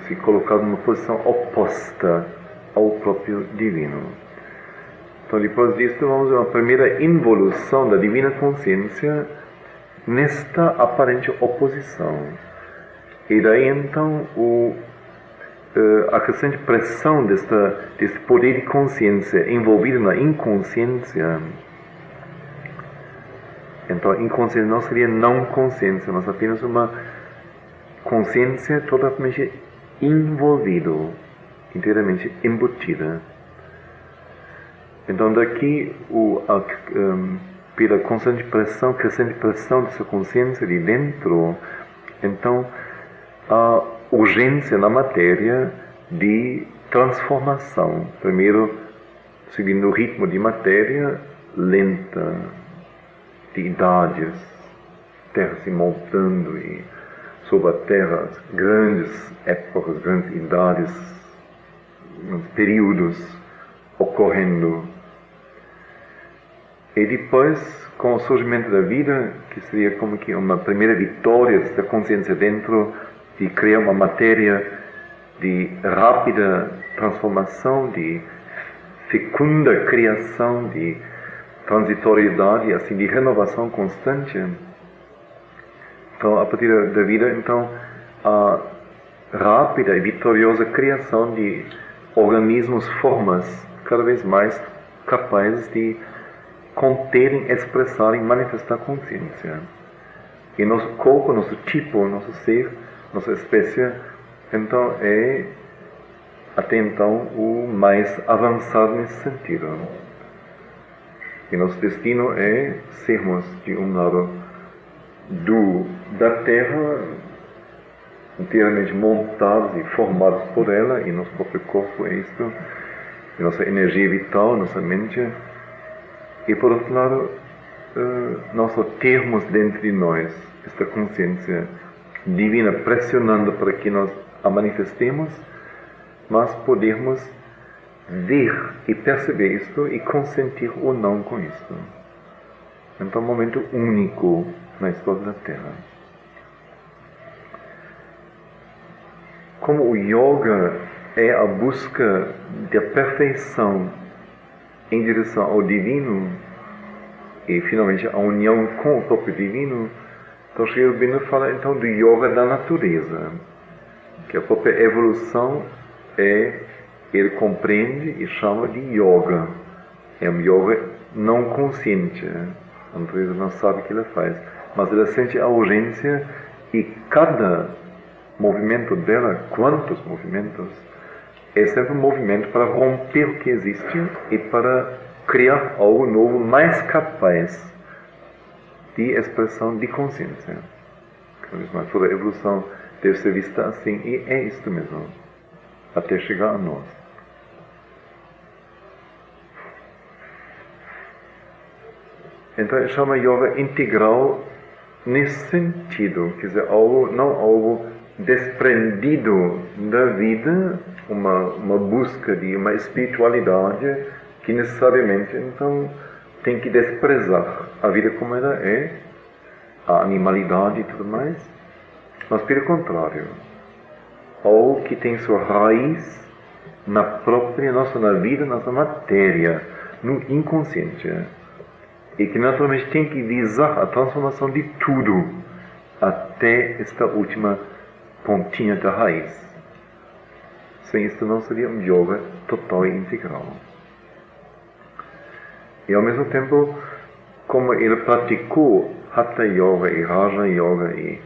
se colocado numa posição oposta ao próprio divino. Então, depois disso, vamos ver uma primeira involução da divina consciência nesta aparente oposição. E daí, então, a crescente pressão desse poder de consciência envolvido na inconsciência. Então, a inconsciência não seria não consciência, mas apenas uma consciência totalmente envolvida, inteiramente embutida. Então, daqui, pela crescente pressão dessa consciência de dentro, então, a urgência na matéria de transformação. Primeiro, seguindo o ritmo de matéria lenta, de idades, terra se montando e sobre a terra grandes épocas, grandes idades, períodos ocorrendo. E depois, com o surgimento da vida, que seria como que uma primeira vitória da consciência dentro, de criar uma matéria de rápida transformação, de fecunda criação, de transitoriedade, assim, de renovação constante. Então, a partir da vida, então, a rápida e vitoriosa criação de organismos, formas, cada vez mais capazes de conterem, expressarem, manifestar consciência. E nosso corpo, nosso tipo, nosso ser, nossa espécie, então, é, até então, o mais avançado nesse sentido. E nosso destino é sermos, de um lado, da Terra, inteiramente montados e formados por ela, e nosso próprio corpo é isto, e nossa energia vital, nossa mente, e por outro lado, nós só termos dentro de nós esta consciência divina pressionando para que nós a manifestemos, mas podermos ver e perceber isto e consentir ou não com isto. Então, um momento único na história da Terra. Como o yoga é a busca da perfeição em direção ao divino e finalmente a união com o próprio divino, então Sri Aurobindo fala então do yoga da natureza, que a própria evolução ele compreende e chama de yoga. É um yoga não consciente. A natureza não sabe o que ela faz, mas ela sente a urgência e cada movimento dela, quantos movimentos, é sempre um movimento para romper o que existe e para criar algo novo mais capaz de expressão de consciência. Cada vez mais, toda a evolução deve ser vista assim, e é isto mesmo, até chegar a nós. Então, ele chama yoga integral nesse sentido, quer dizer, não algo desprendido da vida, uma busca de uma espiritualidade que necessariamente, então, tem que desprezar a vida como ela é, a animalidade e tudo mais, mas pelo contrário, algo que tem sua raiz na própria na vida, nossa matéria, no inconsciente, e que naturalmente tem que visar a transformação de tudo até esta última pontinha da raiz. Sem isso não seria um yoga total e integral. E ao mesmo tempo, como ele praticou Hatha Yoga e Raja Yoga e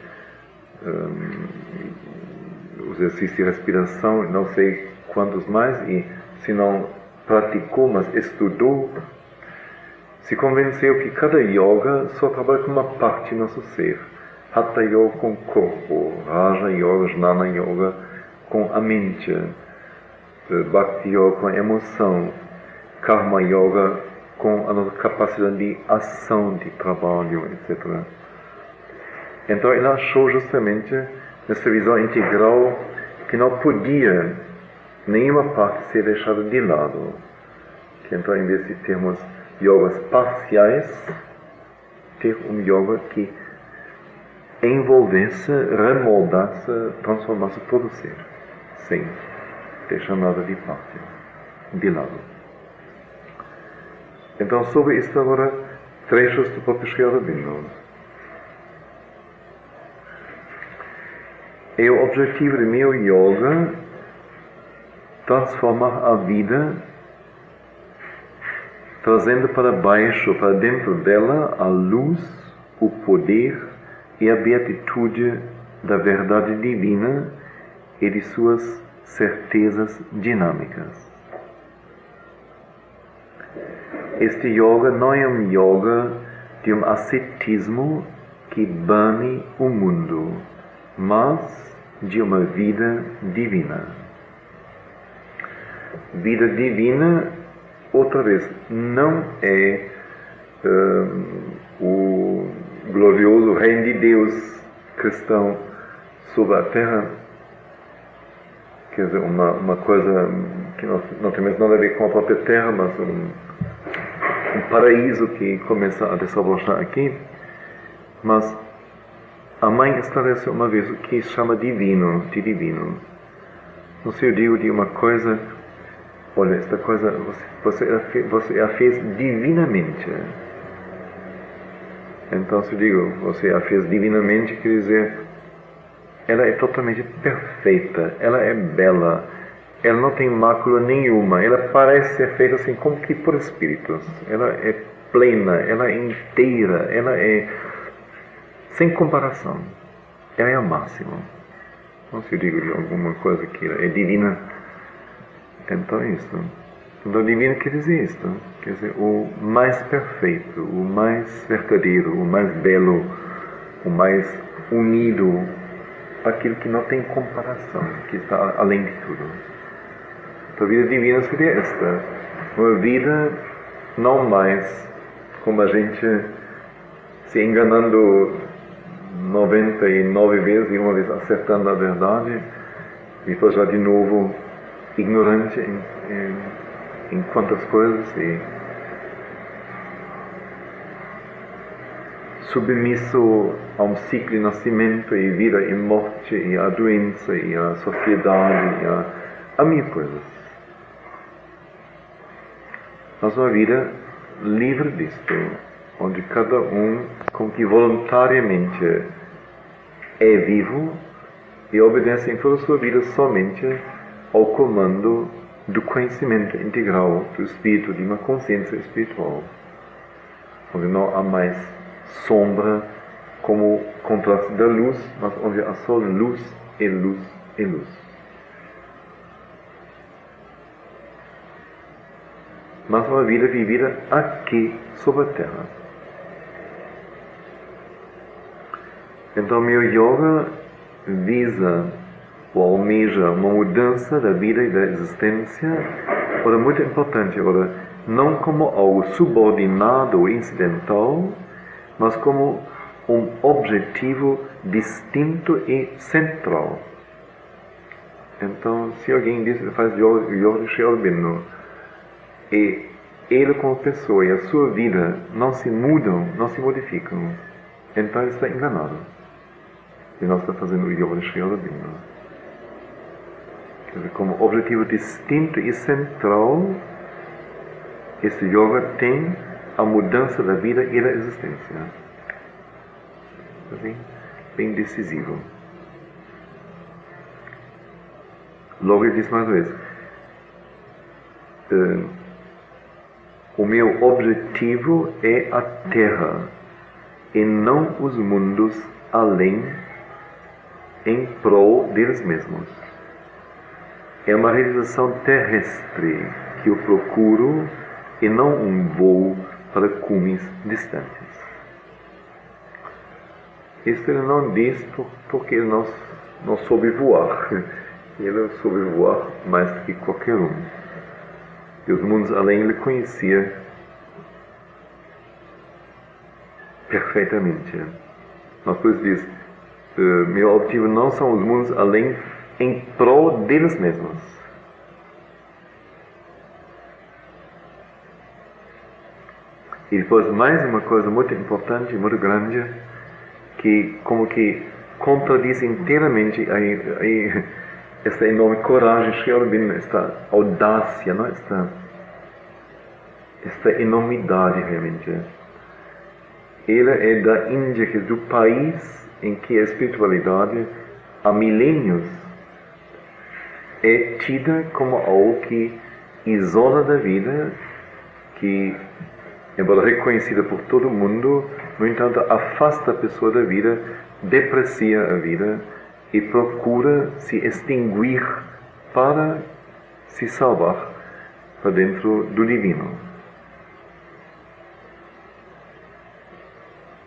os exercícios de respiração, não sei quantos mais, e se não praticou, mas estudou, se convenceu que cada yoga só trabalha com uma parte do nosso ser. Hatha Yoga com o corpo, Raja Yoga, Jnana Yoga com a mente, Bhakti Yoga com a emoção, Karma Yoga com a nossa capacidade de ação, de trabalho, etc. Então ele achou justamente nessa visão integral que não podia nenhuma parte ser deixada de lado. Que então, em vez de termos yogas parciais, ter um yoga que envolvesse, remoldasse, transformasse todo o ser, sem deixar nada de parte, de lado. Então, sobre isto agora, trechos do próprio Sri Aurobindo. É o objetivo do meu yoga transformar a vida, trazendo para baixo, para dentro dela, a luz, o poder e a beatitude da verdade divina e de suas certezas dinâmicas. Este yoga não é um yoga de um ascetismo que bane o mundo, mas de uma vida divina. Vida divina, outra vez, não é o glorioso reino de Deus cristão sobre a terra, quer dizer, uma coisa que não tem mais nada a ver com a própria terra, mas um paraíso que começa a desenvolver aqui. Mas a mãe estabeleceu uma vez o que se chama divino, de divino. No seu digo de uma coisa, olha, esta coisa você a fez divinamente. Então, se eu digo, você a fez divinamente, quer dizer, ela é totalmente perfeita, ela é bela, ela não tem mácula nenhuma, ela parece ser feita assim como que por espíritos, ela é plena, ela é inteira, ela é sem comparação, ela é o máximo. Então, se eu digo de alguma coisa que é divina, então é isso. Então, divino quer dizer isto, quer dizer, o mais perfeito, o mais verdadeiro, o mais belo, o mais unido, aquilo que não tem comparação, que está além de tudo. Então, a vida divina seria esta, uma vida não mais como a gente se enganando 99 vezes e uma vez acertando a verdade, e depois já de novo ignorante em quantas coisas e submisso a um ciclo de nascimento e vida e morte e a doença e a sociedade e a mil coisas. Mas uma vida livre disto, onde cada um como que voluntariamente é vivo e obedece em toda a sua vida somente ao comando do conhecimento integral do espírito, de uma consciência espiritual, onde não há mais sombra como contraste da luz, mas onde há só luz e luz e luz. Mas uma vida vivida aqui sobre a terra. Então meu yoga visa ou almeja uma mudança da vida e da existência, ora, muito importante, ora, não como algo subordinado ou incidental, mas como um objetivo distinto e central. Então, se alguém diz que faz yoga de Sri Aurobindo, e ele como pessoa e a sua vida não se mudam, não se modificam, então ele está enganado. E não está fazendo o yoga de Sri Aurobindo. Como objetivo distinto e central, esse yoga tem a mudança da vida e da existência. Assim, bem decisivo. Logo ele diz mais uma vez, o meu objetivo é a Terra e não os mundos além em prol deles mesmos. É uma realização terrestre que eu procuro e não um voo para cumes distantes. Isso ele não diz porque ele não soube voar. Ele soube voar mais do que qualquer um. E os mundos além ele conhecia perfeitamente. Mas por isso diz, meu objetivo não são os mundos além em prol deles mesmos. E depois mais uma coisa muito importante, muito grande, que como que contradiz inteiramente esta enorme coragem, esta audácia, não? Esta enormidade realmente. Ela é da Índia, que é do país em que a espiritualidade há milênios é tida como algo que isola da vida, que, embora reconhecida por todo mundo, no entanto, afasta a pessoa da vida, deprecia a vida e procura se extinguir para se salvar para dentro do divino.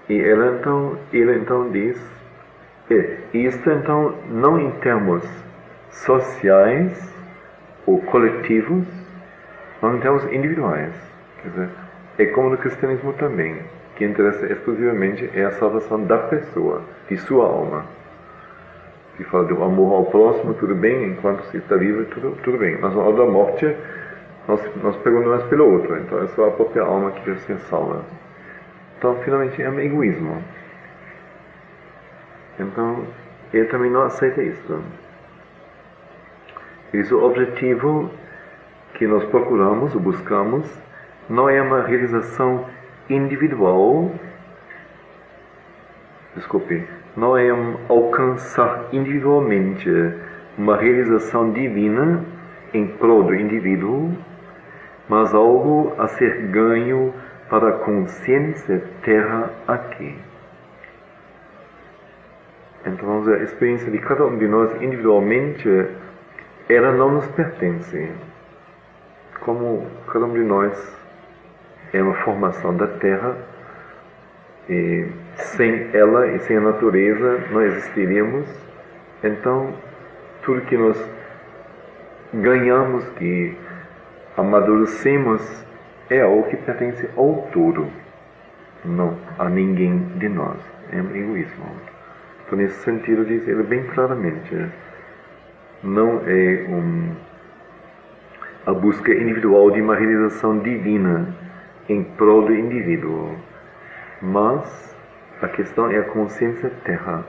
E ele então diz, isto então não em termos sociais ou coletivos, mas em termos individuais. Quer dizer, é como no cristianismo também, que interessa exclusivamente é a salvação da pessoa, de sua alma. Se fala do amor ao próximo, tudo bem, enquanto se está vivo, tudo bem. Mas na hora da morte, nós perguntamos pelo outro, então é só a própria alma que deve ser salva. Então, finalmente, é um egoísmo. Então, ele também não aceita isso. Isso, o objetivo que nós procuramos, ou buscamos, não é uma realização individual, não é alcançar individualmente uma realização divina em prol do indivíduo, mas algo a ser ganho para a consciência terra aqui. Então, a experiência de cada um de nós individualmente, ela não nos pertence. Como cada um de nós é uma formação da terra, e sem ela e sem a natureza não existiríamos. Então, tudo que nós ganhamos, que amadurecemos, é algo que pertence ao todo, não a ninguém de nós. É um egoísmo. Então, nesse sentido, diz ele bem claramente, não é a busca individual de uma realização divina em prol do indivíduo, mas a questão é a consciência terra.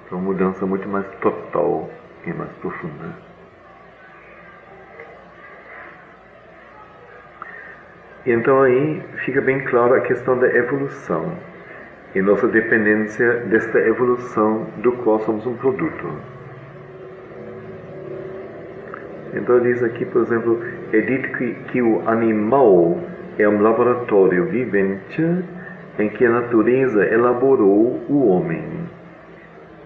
Então, uma mudança muito mais total e mais profunda. Então aí fica bem clara a questão da evolução e nossa dependência desta evolução do qual somos um produto. Então diz aqui, por exemplo, é dito que o animal é um laboratório vivente em que a natureza elaborou o homem.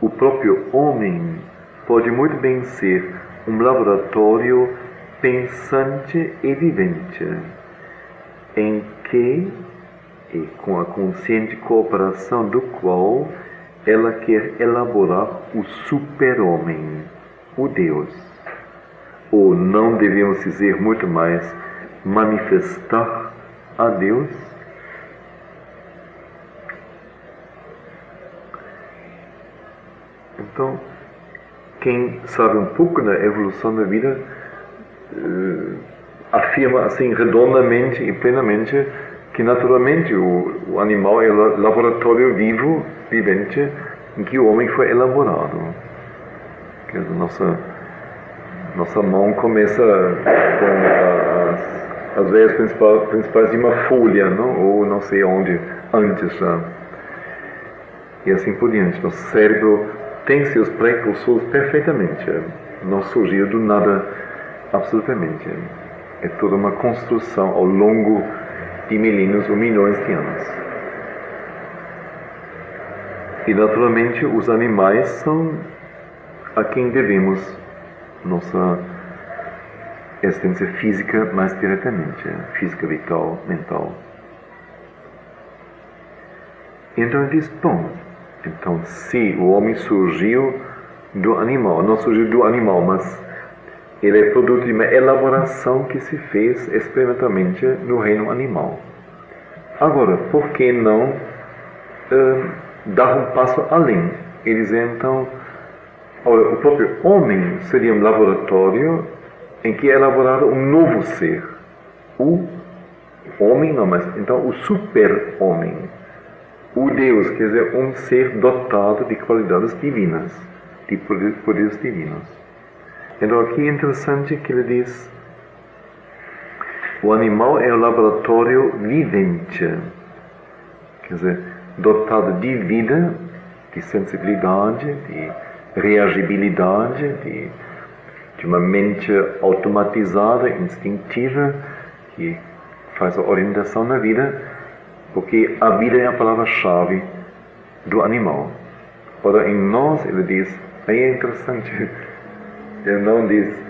O próprio homem pode muito bem ser um laboratório pensante e vivente, em que, e com a consciente cooperação do qual, ela quer elaborar o super-homem, o Deus. Ou não devemos dizer muito mais, manifestar a Deus? Então, quem sabe um pouco da evolução da vida, afirma assim redondamente e plenamente que naturalmente o animal é o laboratório vivo, vivente, em que o homem foi elaborado. Quer dizer, nossa mão começa com as veias principais de uma folha, não? Ou não sei onde, antes já. E assim por diante. Nosso cérebro tem seus precursores perfeitamente. Não surgiu do nada absolutamente. É toda uma construção ao longo de milênios ou milhões de anos. E naturalmente os animais são a quem devemos nossa existência física mais diretamente, física, vital, mental. E então ele diz, bom, então se o homem surgiu do animal, não surgiu do animal, mas ele é produto de uma elaboração que se fez experimentalmente no reino animal. Agora, por que não dar um passo além e dizer, então, o próprio homem seria um laboratório em que é elaborado um novo ser. O homem, não, mas então o super-homem. O Deus, quer dizer, um ser dotado de qualidades divinas, de poderes divinos. Então aqui é interessante que ele diz, o animal é o laboratório vivente, quer dizer, dotado de vida, de sensibilidade, de reagibilidade, de uma mente automatizada, instintiva, que faz a orientação na vida, porque a vida é a palavra-chave do animal. Ora, em nós, ele diz, aí é interessante, ele não diz,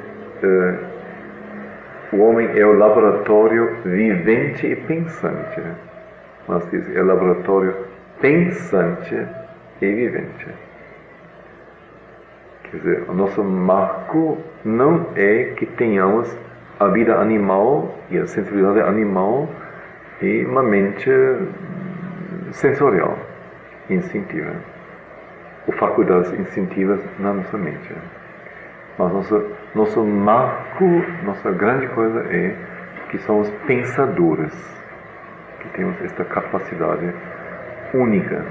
o homem é o laboratório vivente e pensante, mas diz, é o laboratório pensante e vivente. Quer dizer, o nosso marco não é que tenhamos a vida animal e a sensibilidade animal e uma mente sensorial, instintiva, ou faculdades instintivas na nossa mente. Mas nosso marco, nossa grande coisa é que somos pensadores, que temos esta capacidade única.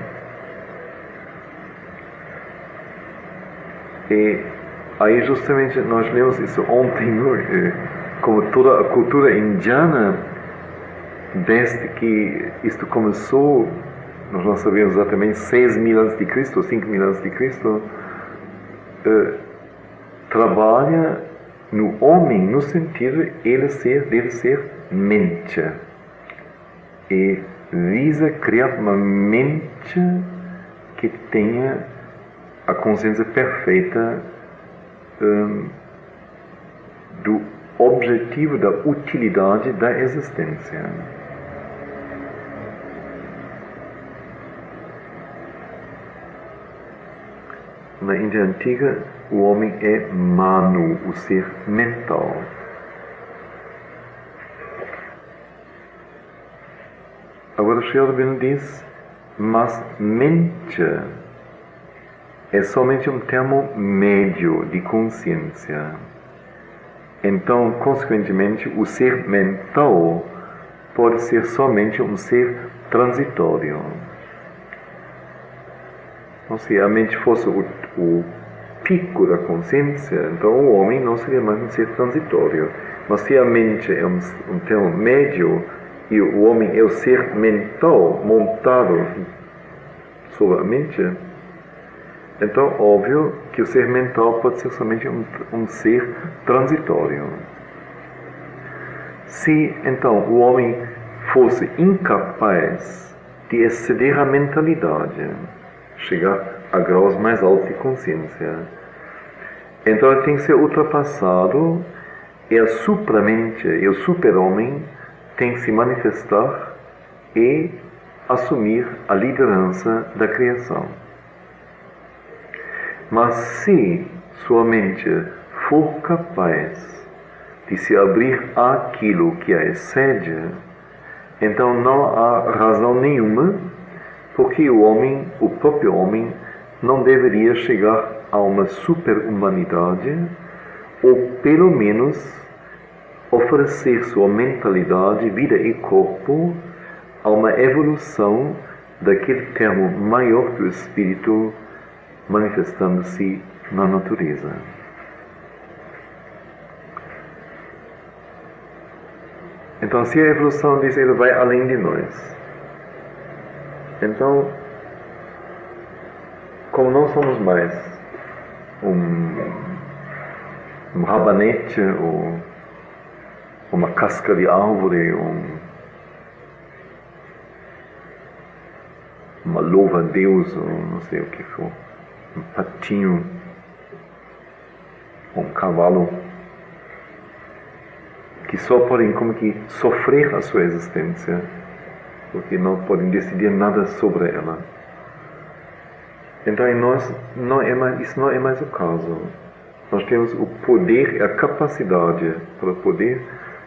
E aí justamente nós lemos isso ontem, como toda a cultura indiana, desde que isto começou, nós não sabemos exatamente 6.000 anos de Cristo, 5.000 anos de Cristo, trabalha no homem, no sentido ele deve ser mente. E visa criar uma mente que tenha a consciência perfeita do objetivo da utilidade da existência. Na Índia Antiga, o homem é manu, o ser mental. Agora Sri Aurobindo diz, mas mente é somente um termo médio de consciência. Então, consequentemente, o ser mental pode ser somente um ser transitório. Então, se a mente fosse o pico da consciência, então o homem não seria mais um ser transitório. Mas se a mente é um termo médio e o homem é o ser mental montado sobre a mente, então óbvio que o ser mental pode ser somente um ser transitório. Se então o homem fosse incapaz de exceder a mentalidade, chegar a graus mais altos de consciência, então ele tem que ser ultrapassado e a supramente, e o super-homem tem que se manifestar e assumir a liderança da criação. Mas se sua mente for capaz de se abrir àquilo que a excede, então não há razão nenhuma porque o próprio homem, não deveria chegar a uma super-humanidade, ou pelo menos oferecer sua mentalidade, vida e corpo a uma evolução daquele termo maior do espírito manifestando-se na natureza. Então, se a evolução diz ele vai além de nós, então, como não somos mais um rabanete ou uma casca de árvore, uma louva-a-Deus, ou não sei o que for, um patinho, um cavalo, que só podem como que sofrer a sua existência, porque não podem decidir nada sobre ela. Então em nós isso não é mais o caso. Nós temos o poder, a capacidade para o poder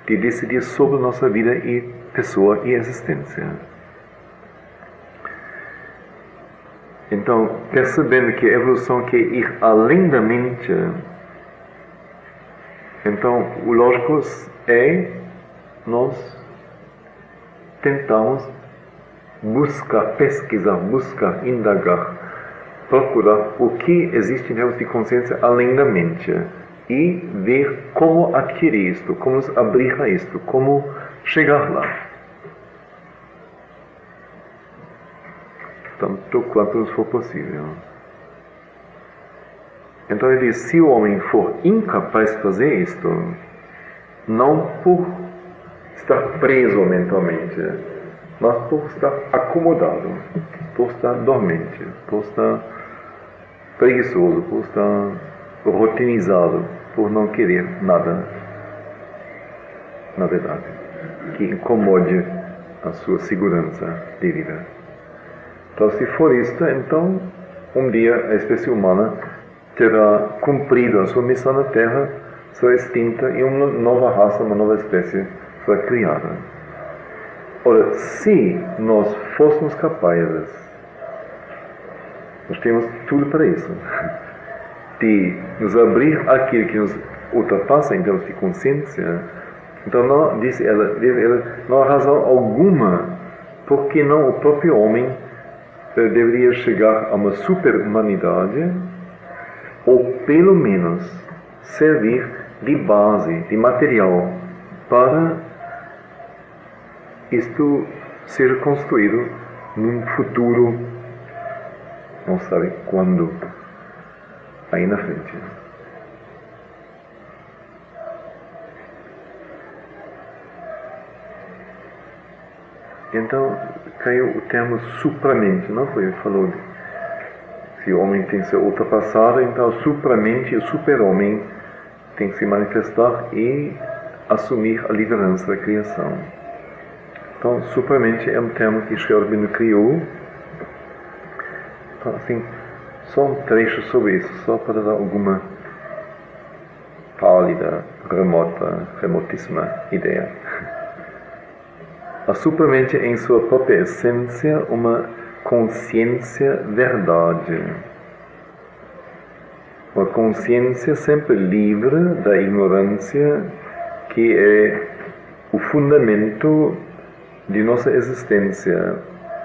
de decidir sobre nossa vida e pessoa e existência. Então, percebendo que a evolução quer ir além da mente, então o lógico é nós tentamos buscar, pesquisar, buscar, indagar, procurar o que existe em termos de consciência além da mente e ver como adquirir isto, como nos abrir a isto, como chegar lá. Tanto quanto nos for possível. Então ele diz, se o homem for incapaz de fazer isto, não por estar preso mentalmente, mas por estar acomodado, por estar dormente, por estar preguiçoso, por estar rotinizado, por não querer nada, na verdade, que incomode a sua segurança de vida. Então, se for isto, então, um dia a espécie humana terá cumprido a sua missão na Terra, será extinta e uma nova raça, uma nova espécie será criada. Ora, se nós fôssemos capazes, nós temos tudo para isso, de nos abrir àquilo que nos ultrapassa em termos de consciência, então não, diz ela, não há razão alguma porque não o próprio homem deveria chegar a uma super-humanidade ou pelo menos servir de base, de material para isto ser construído num futuro, não sabe quando, aí na frente. Então caiu o termo supramente, não foi? Falou de, se o homem tem que ser ultrapassado, então supramente, o super-homem tem que se manifestar e assumir a liderança da criação. Então, supramente é um termo que Sri Aurobindo criou. Então, assim, só um trecho sobre isso, só para dar alguma pálida, remotíssima ideia. A supramente é em sua própria essência uma consciência verdade. Uma consciência sempre livre da ignorância, que é o fundamento de nossa existência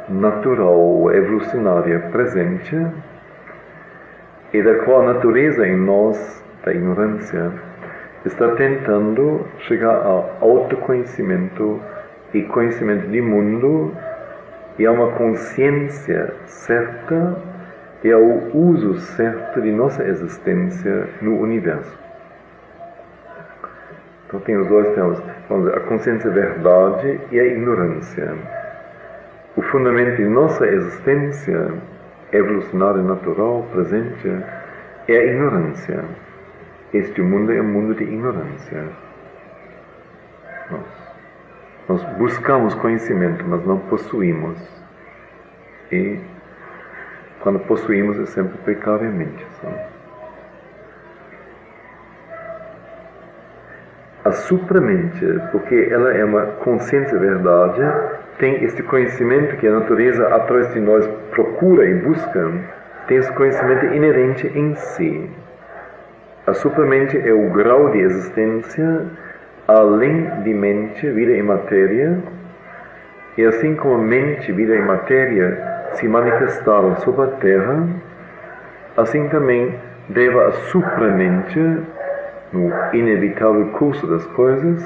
natural, evolucionária presente, e da qual a natureza em nós, da ignorância, está tentando chegar ao autoconhecimento e conhecimento de mundo, e a uma consciência certa e ao uso certo de nossa existência no universo. Então tem os dois termos, vamos dizer, a consciência verdade e a ignorância. O fundamento de nossa existência evolucionária, natural, presente, é a ignorância. Este mundo é um mundo de ignorância. Nós buscamos conhecimento, mas não possuímos. E quando possuímos é sempre precariamente. A supramente, porque ela é uma consciência verdade, tem este conhecimento que a natureza, através de nós, procura e busca, tem esse conhecimento inerente em si. A supramente é o grau de existência além de mente, vida e matéria, e assim como mente, vida e matéria se manifestaram sobre a Terra, assim também deve a supramente, no inevitável curso das coisas,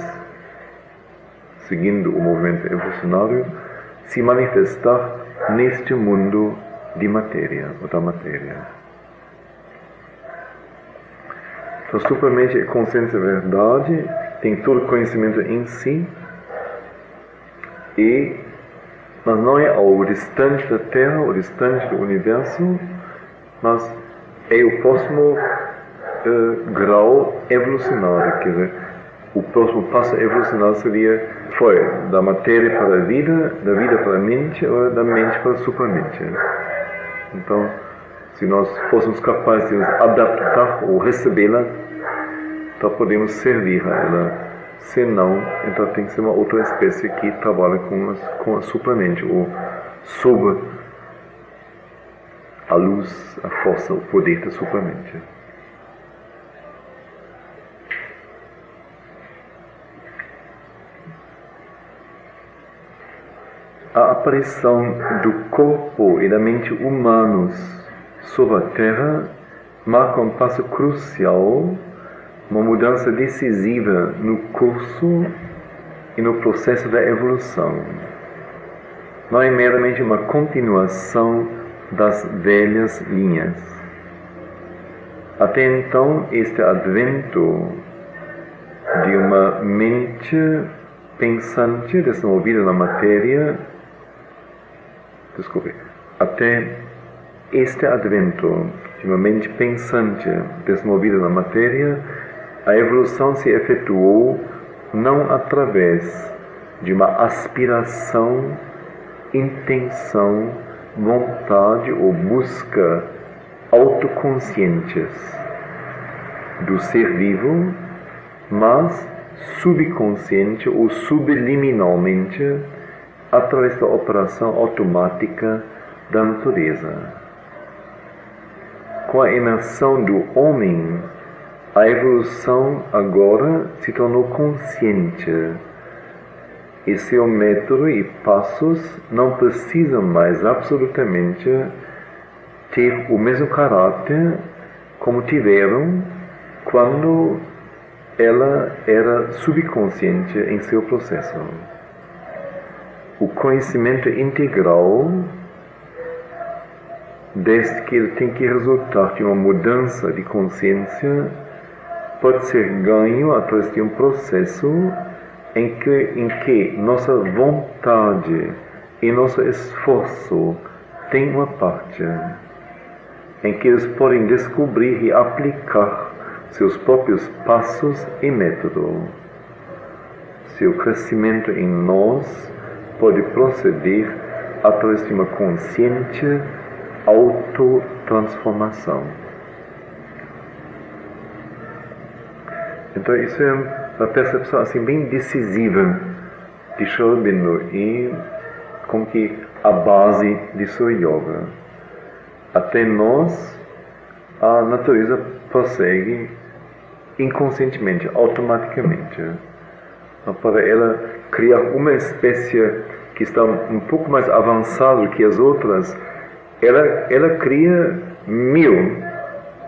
seguindo o movimento evolucionário, se manifestar neste mundo de matéria, ou da matéria. Então, supramente é consciência verdade, tem todo o conhecimento em si, mas não é algo distante da Terra ou distante do universo, mas é o próximo grau evolucionário, quer dizer, o próximo passo evolucionário foi da matéria para a vida, da vida para a mente, ou da mente para a supramente. Então, se nós fôssemos capazes de nos adaptar ou recebê-la, então podemos servir a ela. Se não, então tem que ser uma outra espécie que trabalha com a supramente, ou sob a luz, a força, o poder da supramente. A aparição do corpo e da mente humanos sobre a Terra marca um passo crucial, uma mudança decisiva no curso e no processo da evolução. Não é meramente uma continuação das velhas linhas. Até então, este advento de uma mente pensante desenvolvida na matéria, até este advento de uma mente pensante desenvolvida na matéria, a evolução se efetuou não através de uma aspiração, intenção, vontade ou busca autoconscientes do ser vivo, mas subconsciente ou subliminalmente através da operação automática da natureza. Com a emerção do homem, a evolução agora se tornou consciente e seu método e passos não precisam mais absolutamente ter o mesmo caráter como tiveram quando ela era subconsciente em seu processo. O conhecimento integral, desde que ele tem que resultar de uma mudança de consciência, pode ser ganho através de um processo em que nossa vontade e nosso esforço têm uma parte, em que eles podem descobrir e aplicar seus próprios passos e método. Seu crescimento em nós pode proceder através de uma consciente autotransformação. Então isso é uma percepção assim bem decisiva de Sri Aurobindo e como que a base de sua yoga. Até nós, a natureza prossegue inconscientemente, automaticamente. Para ela criar uma espécie que está um pouco mais avançada que as outras, ela cria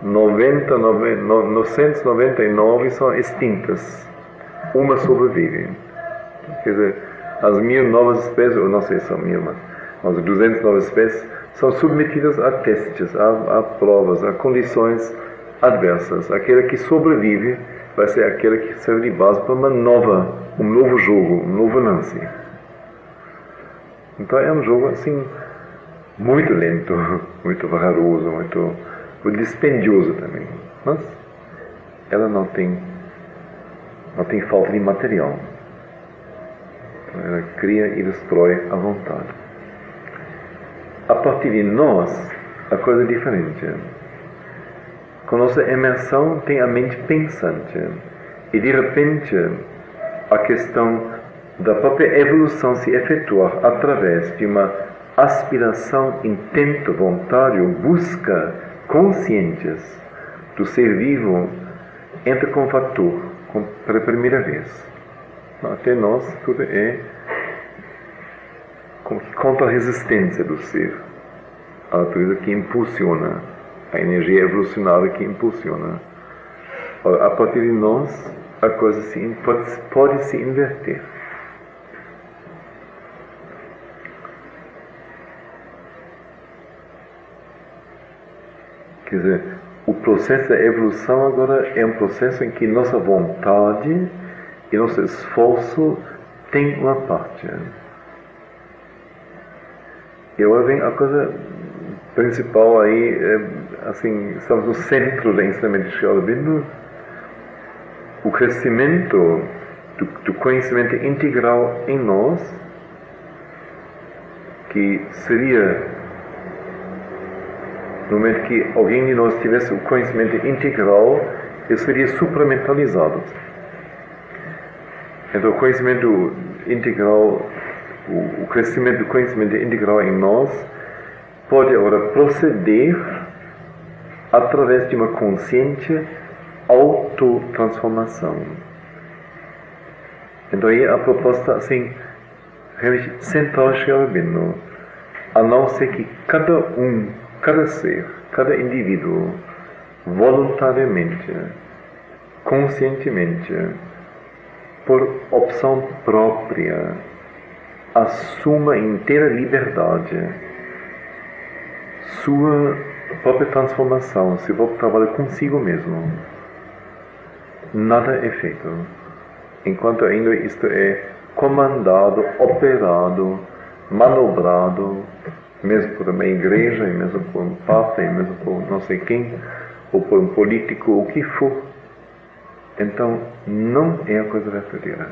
999 são extintas. Uma sobrevive. Quer dizer, as 1000 novas espécies, ou não sei se são 1000, mas 200 novas espécies, são submetidas a testes, a provas, a condições adversas. Aquela que sobrevive vai ser aquela que serve de base para um novo jogo, um novo lance. Então é um jogo assim muito lento, muito vagaroso, muito dispendioso também. Mas ela não tem falta de material. Então ela cria e destrói à vontade. A partir de nós, a coisa é diferente. Com nossa imersão tem a mente pensante. E de repente, a questão da própria evolução se efetuar através de uma aspiração, intento, vontade ou busca conscientes do ser vivo, entra com fator, pela primeira vez. Até nós, tudo é como que contra a resistência do ser. A natureza que impulsiona, a energia evolucionária que impulsiona. A partir de nós, a coisa pode se inverter. Quer dizer, o processo da evolução agora é um processo em que nossa vontade e nosso esforço tem uma parte. E agora vem a coisa principal aí, assim, estamos no centro do ensinamento de Sri Aurobindo, o crescimento do conhecimento integral em nós, que seria, no momento que alguém de nós tivesse o conhecimento integral, ele seria supramentalizado. Então o conhecimento integral, o crescimento do conhecimento integral em nós pode agora proceder através de uma consciente autotransformação. Então aí a proposta assim, realmente central de Sri Aurobindo, a não ser que cada ser, cada indivíduo, voluntariamente, conscientemente, por opção própria, assuma inteira liberdade, sua própria transformação, seu próprio trabalho consigo mesmo. Nada é feito, enquanto ainda isto é comandado, operado, manobrado, mesmo por uma igreja, e mesmo por um papa, e mesmo por não sei quem, ou por um político, o que for. Então, não é a coisa verdadeira.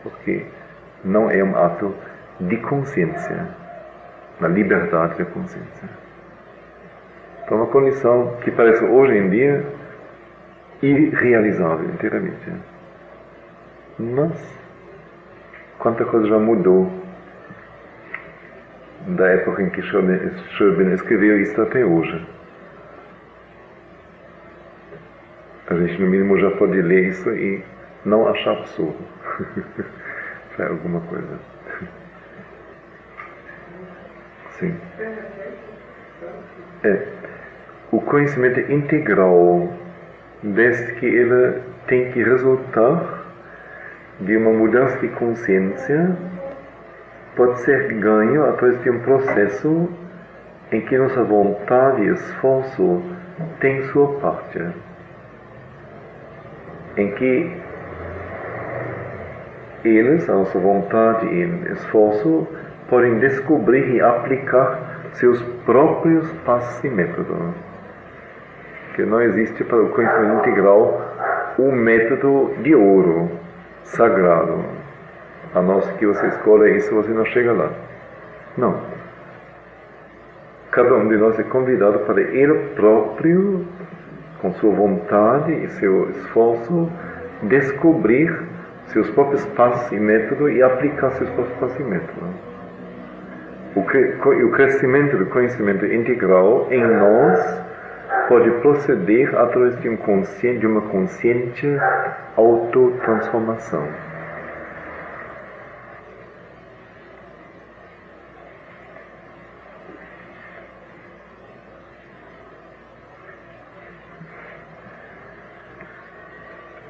Porque não é um ato de consciência, na liberdade da consciência. Então, uma condição que parece hoje em dia irrealizável inteiramente. Mas, quanta coisa já mudou da época em que Sri Aurobindo escreveu isso até hoje. A gente, no mínimo, já pode ler isso e não achar absurdo. Já é alguma coisa. Sim. O conhecimento integral, desde que ele tem que resultar de uma mudança de consciência, pode ser ganho através de um processo em que nossa vontade e esforço têm sua parte. Em que eles, a nossa vontade e esforço, podem descobrir e aplicar seus próprios passos e métodos. Que não existe para o conhecimento integral um método de ouro, sagrado. A não ser que você escolha isso, você não chega lá. Não. Cada um de nós é convidado para ele próprio, com sua vontade e seu esforço, descobrir seus próprios passos e métodos e aplicar seus próprios passos e métodos. O crescimento do conhecimento integral em nós pode proceder através de uma consciente autotransformação.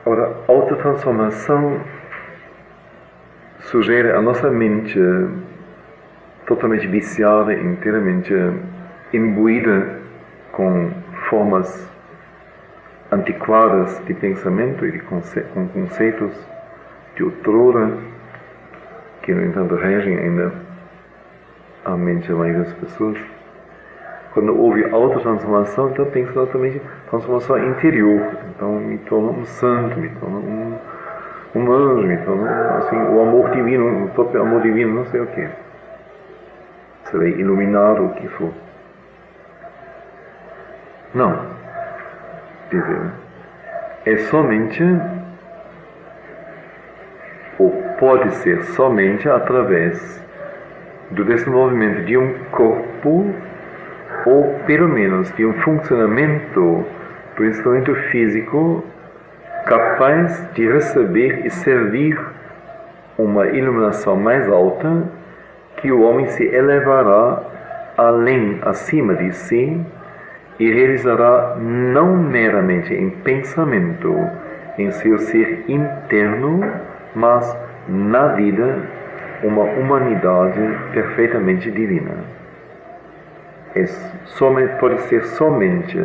Ora, a autotransformação sugere a nossa mente totalmente viciada, inteiramente imbuída com formas antiquadas de pensamento e com conceitos de outrora, que no entanto regem ainda a mente da maioria das pessoas. Quando houve autotransformação, então tem exatamente transformação interior. Então me torna um santo, me torna um anjo, me torna assim, o amor divino, o próprio amor divino, não sei o que. Serei iluminado, o que for. Não. Dizer, é somente, ou pode ser somente através do desenvolvimento de um corpo, ou pelo menos de um funcionamento do instrumento físico capaz de receber e servir uma iluminação mais alta, que o homem se elevará além, acima de si, e realizará não meramente em pensamento, em seu ser interno, mas na vida, uma humanidade perfeitamente divina. Pode ser somente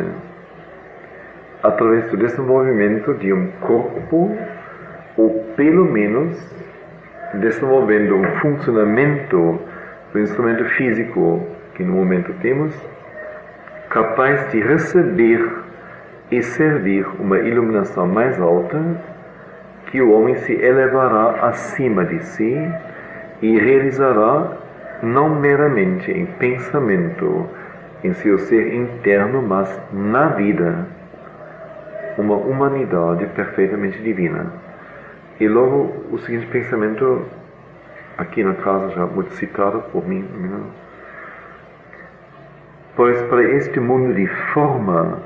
através do desenvolvimento de um corpo, ou pelo menos desenvolvendo um funcionamento do instrumento físico que no momento temos, capaz de receber e servir uma iluminação mais alta, que o homem se elevará acima de si e realizará não meramente em pensamento, em seu ser interno, mas na vida, uma humanidade perfeitamente divina. E logo o seguinte pensamento, aqui na casa já muito citado por mim, Pois para este mundo de forma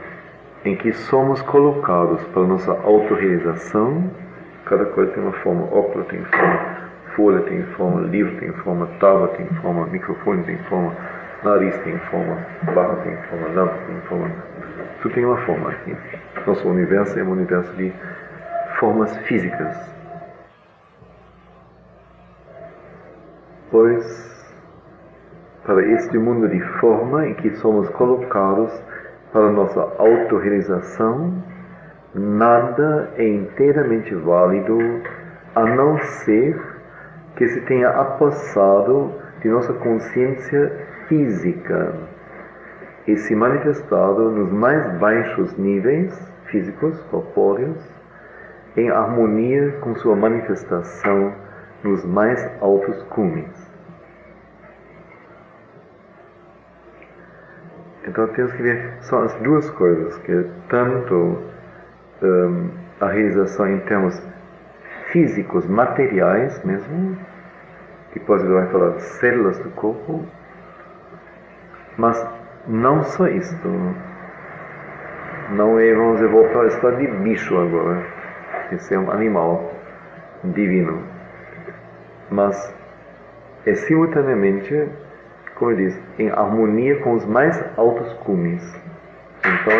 em que somos colocados para nossa autorrealização, cada coisa tem uma forma, óculos tem forma, folha tem forma, livro tem forma, tábua tem forma, microfone tem forma, nariz tem forma, barra tem forma, lâmpada tem forma, tudo tem uma forma aqui. Nosso universo é um universo de formas físicas. Pois, para este mundo de forma em que somos colocados para nossa autorrealização, nada é inteiramente válido a não ser que se tenha apossado de nossa consciência física e se manifestado nos mais baixos níveis físicos, corpóreos, em harmonia com sua manifestação nos mais altos cumes. Então temos que ver, são as duas coisas, que tanto a realização em termos físicos, materiais mesmo, que depois ele vai falar de células do corpo, mas não só isto. Não é, vamos voltar a estar de bicho agora, esse é um animal divino, mas é simultaneamente, como eu disse, em harmonia com os mais altos cumes. Então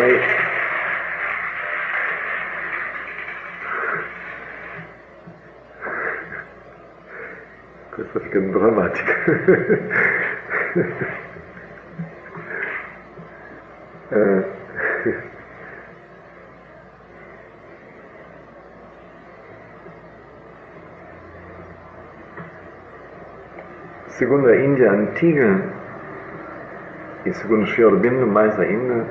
a coisa está ficando dramática. Segundo a Índia antiga, e segundo Sri Aurobindo mais ainda,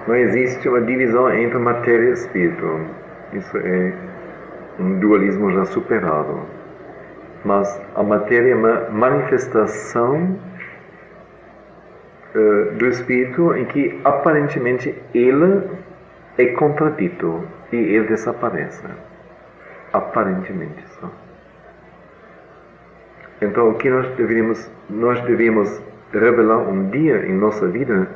não existe uma divisão entre matéria e espírito. Isso é um dualismo já superado. Mas a matéria é uma manifestação do espírito em que aparentemente ele é contradito e ele desaparece. Aparentemente só. Então o que nós deveríamos revelar um dia em nossa vida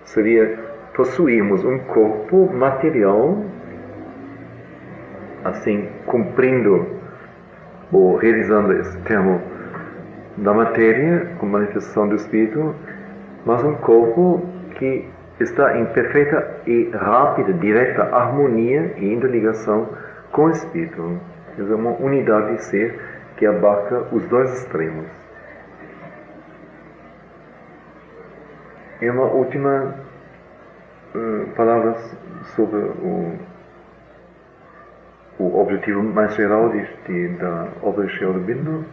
seria possuirmos um corpo material, assim, cumprindo ou realizando esse termo da matéria, com manifestação do espírito, mas um corpo que está em perfeita e rápida, direta harmonia e interligação com o espírito. Quer dizer, uma unidade de ser que abarca os dois extremos. E uma última palavra sobre o objetivo mais geral da obra de Sri Aurobindo.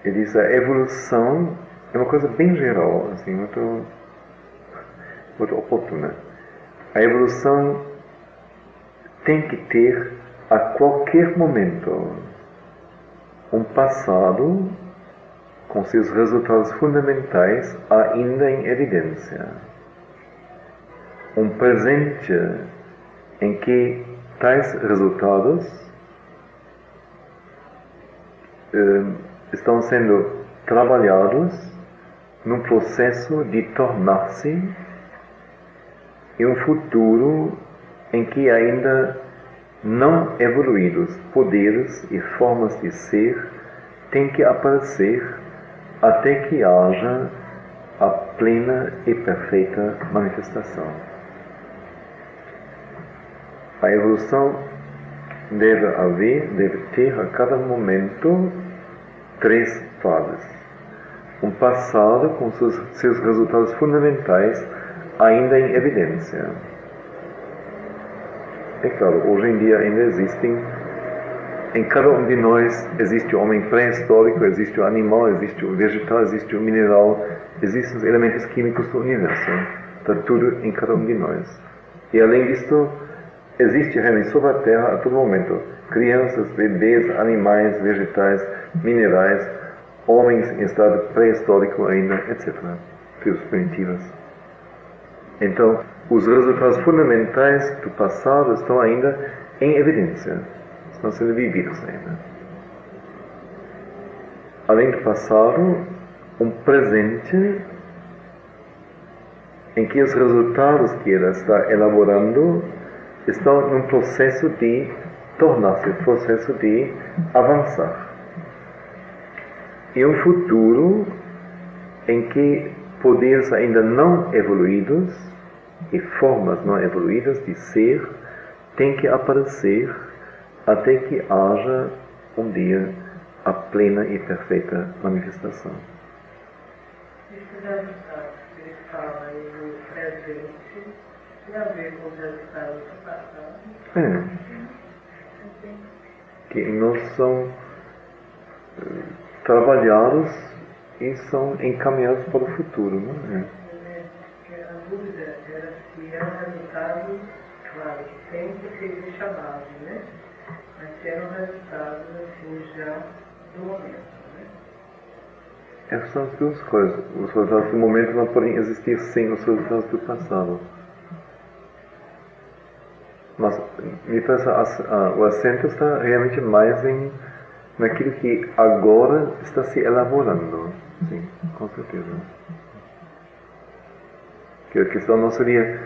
Ele diz: a evolução é uma coisa bem geral, assim, muito oportuna. A evolução tem que ter a qualquer momento um passado com seus resultados fundamentais ainda em evidência, um presente em que tais resultados estão sendo trabalhados num processo de tornar-se em um futuro em que ainda não evoluídos poderes e formas de ser têm que aparecer até que haja a plena e perfeita manifestação. A evolução deve ter a cada momento três fases. Um passado com seus resultados fundamentais ainda em evidência. É claro, hoje em dia ainda existem, em cada um de nós existe o homem pré-histórico, existe o animal, existe o vegetal, existe o mineral, existem os elementos químicos do universo. Está tudo em cada um de nós. E além disso, existe realmente sobre a Terra a todo momento crianças, bebês, animais, vegetais, minerais, homens em estado pré-histórico ainda, etc. Tribos primitivas. Então, os resultados fundamentais do passado estão ainda em evidência, estão sendo vividos ainda. Além do passado, um presente em que os resultados que ela está elaborando estão num processo de tornar-se, processo de avançar. E um futuro em que poderes ainda não evoluídos e formas não evoluídas de ser têm que aparecer até que haja um dia a plena e perfeita manifestação. Esses resultados que ele fala aí no presente tem a ver com os resultados do passado. Que em nós são trabalhados e são encaminhados para o futuro, não é? Porque a dúvida era se é um resultado, claro, que tem que ser chamado, né? Mas se era um resultado assim já do momento, né? Essas são as duas coisas. Os resultados do momento não podem existir sem os resultados do passado. Mas me parece o acento está realmente mais naquilo que agora está se elaborando. Sim, com certeza. Que a questão não seria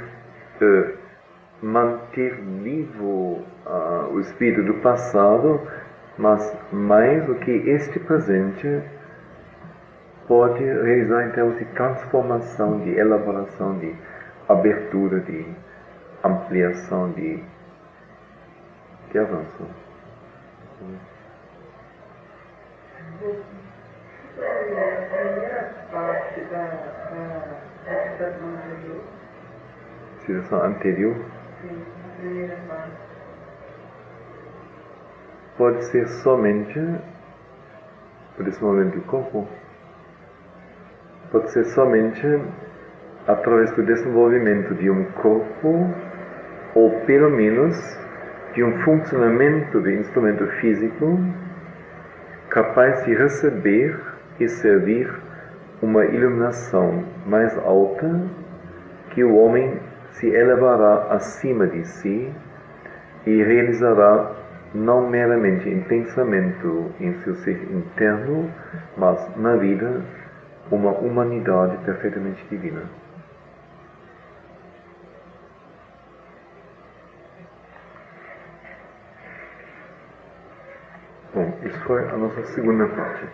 manter vivo o espírito do passado, mas mais o que este presente pode realizar em termos de transformação, de elaboração, de abertura, de ampliação, de avanço. A primeira parte da citação anterior. Citação anterior Sim, a primeira parte. pode ser somente por esse momento do corpo. Pode ser somente através do desenvolvimento de um corpo, ou pelo menos de um funcionamento do instrumento físico capaz de receber e servir uma iluminação mais alta, que o homem se elevará acima de si e realizará não meramente em pensamento em seu ser interno, mas na vida, uma humanidade perfeitamente divina. Bom, isso foi a nossa segunda parte.